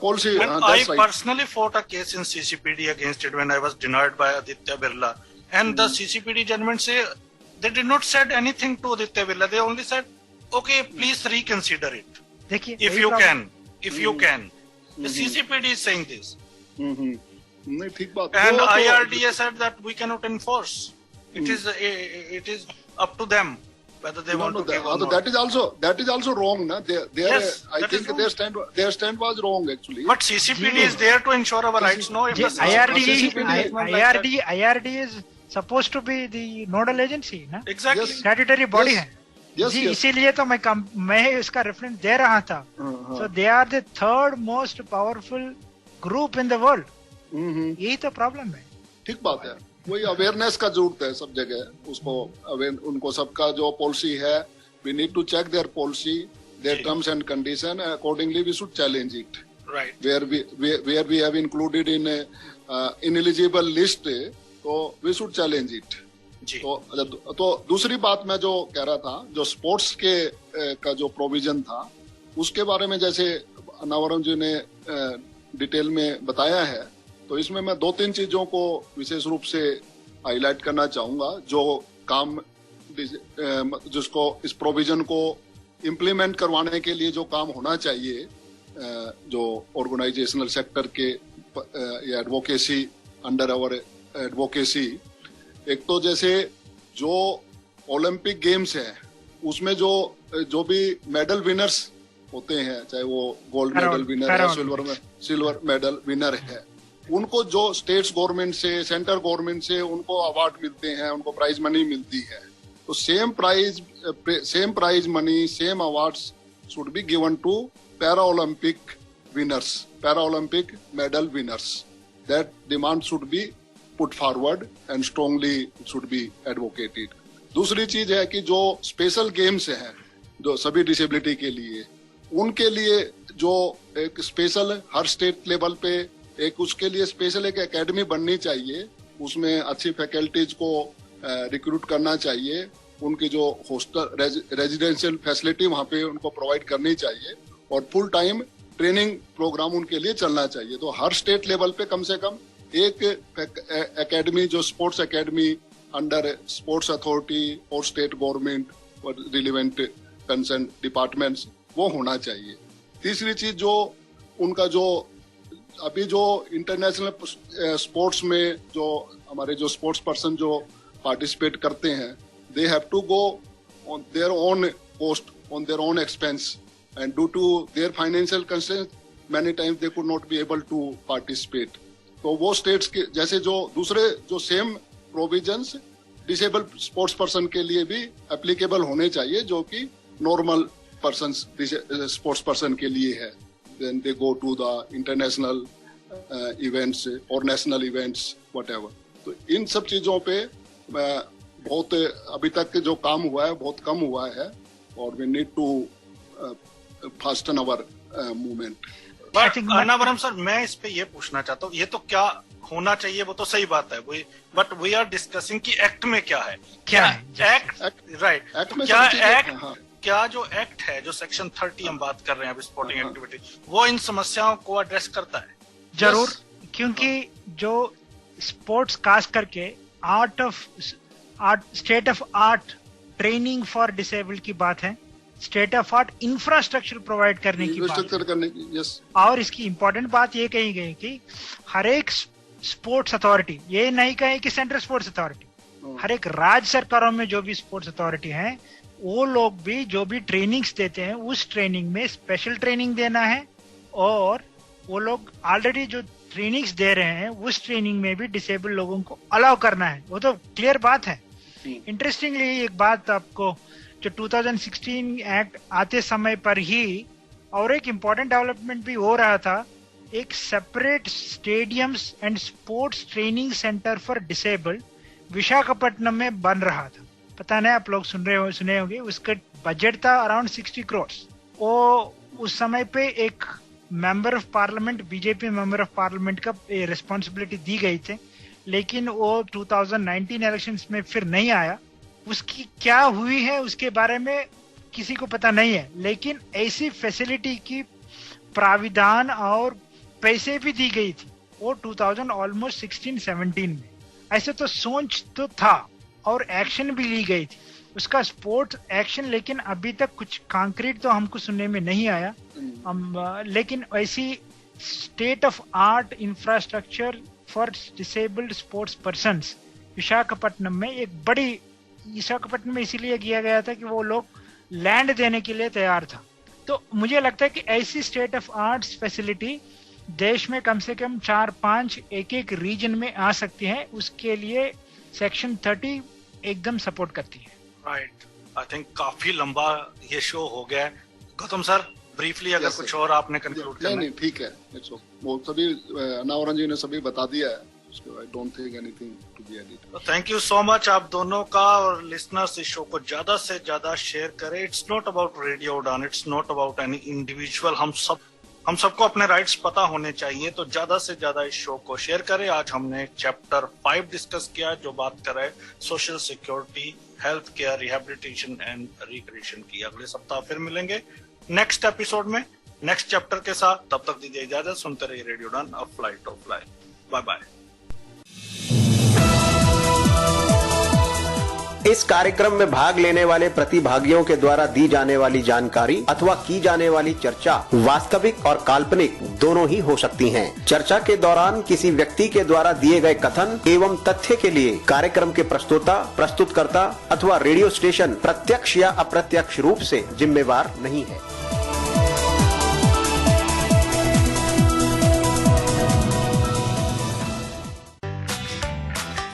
Policy. I personally fought a case in CCPD against it when I was denied by Aditya Birla, and the CCPD judgment say they did not said anything to Aditya Birla. They only said, okay, please reconsider it. If you can. The CCPD is saying this. And IRDA said that we cannot enforce. It is up to them whether they want to give or not. That is also wrong, na? Yes, I think their stand was wrong actually. But CCPD is there to ensure our rights. No, if the IRD is supposed to be the nodal agency, na? Exactly. Statutory body है। जी, इसीलिए तो मैं इसका reference दे रहा था। So they are the third most powerful group in the world. यही तो problem है। ठीक बात है, वही अवेयरनेस का जरूरत है सब जगह, उसको उनको सबका जो पॉलिसी है, we need to check their policy, their terms and conditions, accordingly we should challenge it. Right, where we have included in ineligible list, तो वी शुड चैलेंज इट। तो दूसरी बात मैं जो कह रहा था, जो स्पोर्ट्स के का जो प्रोविजन था उसके बारे में, जैसे अन्नावरम जी ने डिटेल में बताया है, तो इसमें मैं 2-3 चीजों को विशेष रूप से हाईलाइट करना चाहूंगा जो काम जिसको इस प्रोविजन को इम्प्लीमेंट करवाने के लिए जो काम होना चाहिए जो ऑर्गेनाइजेशनल सेक्टर के एडवोकेसी अंडर आवर एडवोकेसी। एक तो जैसे जो ओलंपिक गेम्स है उसमें जो भी मेडल विनर्स होते हैं, चाहे वो गोल्ड मेडल विनर है, सिल्वर मेडल विनर है, उनको जो स्टेट्स गवर्नमेंट से, सेंट्रल गवर्नमेंट से उनको अवार्ड मिलते हैं, उनको प्राइज मनी मिलती है, तो same prize money, same awards should be given to para Olympic winners, para Olympic medal winners. That demand should be put forward and strongly should be advocated. दूसरी चीज है कि जो स्पेशल गेम्स हैं जो सभी डिसेबिलिटी के लिए, उनके लिए जो एक स्पेशल हर स्टेट लेवल पे एक उसके लिए स्पेशल एक एकेडमी बननी चाहिए, उसमें अच्छी फैकल्टीज को रिक्रूट करना चाहिए, उनकी जो हॉस्टल रेजिडेंशियल फैसिलिटी वहाँ पे उनको प्रोवाइड करनी चाहिए और फुल टाइम ट्रेनिंग प्रोग्राम उनके लिए चलना चाहिए। तो हर स्टेट लेवल पे कम से कम एक एकेडमी, जो sports academy under sports authority और स्टेट गवर्नमेंट और रिलेवेंट कंसर्न डिपार्टमेंट्स, वो होना चाहिए। तीसरी चीज जो उनका जो अभी जो इंटरनेशनल स्पोर्ट्स में जो हमारे जो स्पोर्ट्स पर्सन जो पार्टिसिपेट करते हैं, they have to go on their own cost, on their own expense, and due to their financial constraints many times they could not be able to participate. तो वो states के जैसे जो दूसरे जो same provisions disable sports person के लिए भी एप्लीकेबल होने चाहिए जो कि नॉर्मल पर्सन स्पोर्ट्स पर्सन के लिए है। Then they go to the international events or national events, whatever. तो इन सब चीजों पे बहुत अभी तक जो काम हुआ है बहुत कम हुआ है और we need to fasten our movement. Annavaram sir, मैं इस पे ये पूछना चाहता हूँ, ये तो क्या होना चाहिए वो तो सही बात है, बट वी आर डिस्कसिंग कि एक्ट में क्या है, क्या एक्ट राइट, क्या एक्ट, क्या जो एक्ट है, जो सेक्शन 30 हम बात कर रहे हैं अभी स्पोर्टिंग एक्टिविटी, वो इन समस्याओं को एड्रेस करता है? जरूर, क्योंकि जो स्पोर्ट्स खास करके state of art training for disabled की बात है, state of art infrastructure provide करने की बात, यस। और इसकी इंपॉर्टेंट बात ये कही गई कि हर एक स्पोर्ट्स अथॉरिटी, ये नहीं कहे कि सेंट्रल स्पोर्ट्स अथॉरिटी, हर एक राज्य सरकारों में जो भी स्पोर्ट्स अथॉरिटी है, वो लोग भी जो भी ट्रेनिंग्स देते हैं उस ट्रेनिंग में स्पेशल ट्रेनिंग देना है, और वो लोग ऑलरेडी जो ट्रेनिंग्स दे रहे हैं उस ट्रेनिंग में भी डिसेबल लोगों को अलाउ करना है। वो तो क्लियर बात है। इंटरेस्टिंगली एक बात आपको, जो 2016 एक्ट आते समय पर ही और एक इम्पोर्टेंट डेवलपमेंट भी हो रहा था, एक separate stadiums and sports training centre for disabled Visakhapatnam में बन रहा था। पता नहीं आप लोग सुने होंगे, उसका बजट था अराउंड 60 करोड़। वो उस समय पे एक member of parliament, BJP member of parliament का रिस्पॉन्सिबिलिटी दी गई थी, लेकिन वो 2019 इलेक्शंस में फिर नहीं आया। उसकी क्या हुई है उसके बारे में किसी को पता नहीं है, लेकिन ऐसी फैसिलिटी की प्राविधान और पैसे भी दी गई थी वो 2016-17 में। ऐसे तो सोच तो था और एक्शन भी ली गई थी उसका स्पोर्ट्स एक्शन, लेकिन अभी तक कुछ कंक्रीट तो हमको सुनने में नहीं आया। लेकिन ऐसी state of art infrastructure for disabled sports persons Visakhapatnam में एक बड़ी, विशाखापट्टनम में इसीलिए किया गया था कि वो लोग लैंड देने के लिए तैयार था। तो मुझे लगता है कि ऐसी स्टेट ऑफ आर्ट्स फैसिलिटी देश में कम से कम 4-5 एक रीजन में आ सकती है। उसके लिए सेक्शन 30 एकदम सपोर्ट करती है। राइट, आई थिंक काफी लंबा ये शो हो गया है। गौतम सर, ब्रीफली अगर कुछ और आपने कंक्लूड करना है? नहीं, ठीक है, वो सभी अन्नावरम जी ने सभी बता दिया है। I don't think anything to be added. Thank you so much आप दोनों का, और लिसनर्स इस शो को ज्यादा से ज्यादा शेयर करें। इट्स नॉट अबाउट रेडियो उड़ान, it's not about any individual. हम सबको अपने राइट्स पता होने चाहिए, तो ज्यादा से ज्यादा इस शो को शेयर करें। आज हमने चैप्टर 5 डिस्कस किया जो बात कर रहा है social security, health care, rehabilitation and recreation की। अगले सप्ताह फिर मिलेंगे नेक्स्ट एपिसोड में। नेक्स्ट चैप्टर के साथ। तब तक दीजिए इजाजत, सुनते रहिए radio Udaan, a flight of life. Bye bye. इस कार्यक्रम में भाग लेने वाले प्रतिभागियों के द्वारा दी जाने वाली जानकारी अथवा की जाने वाली चर्चा वास्तविक और काल्पनिक दोनों ही हो सकती हैं। चर्चा के दौरान किसी व्यक्ति के द्वारा दिए गए कथन एवं तथ्य के लिए कार्यक्रम के प्रस्तोता, प्रस्तुतकर्ता अथवा रेडियो स्टेशन प्रत्यक्ष या अप्रत्यक्ष रूप से जिम्मेवार नहीं है।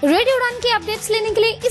रेडियो उड़ान की अपडेट्स लेने के लिए इस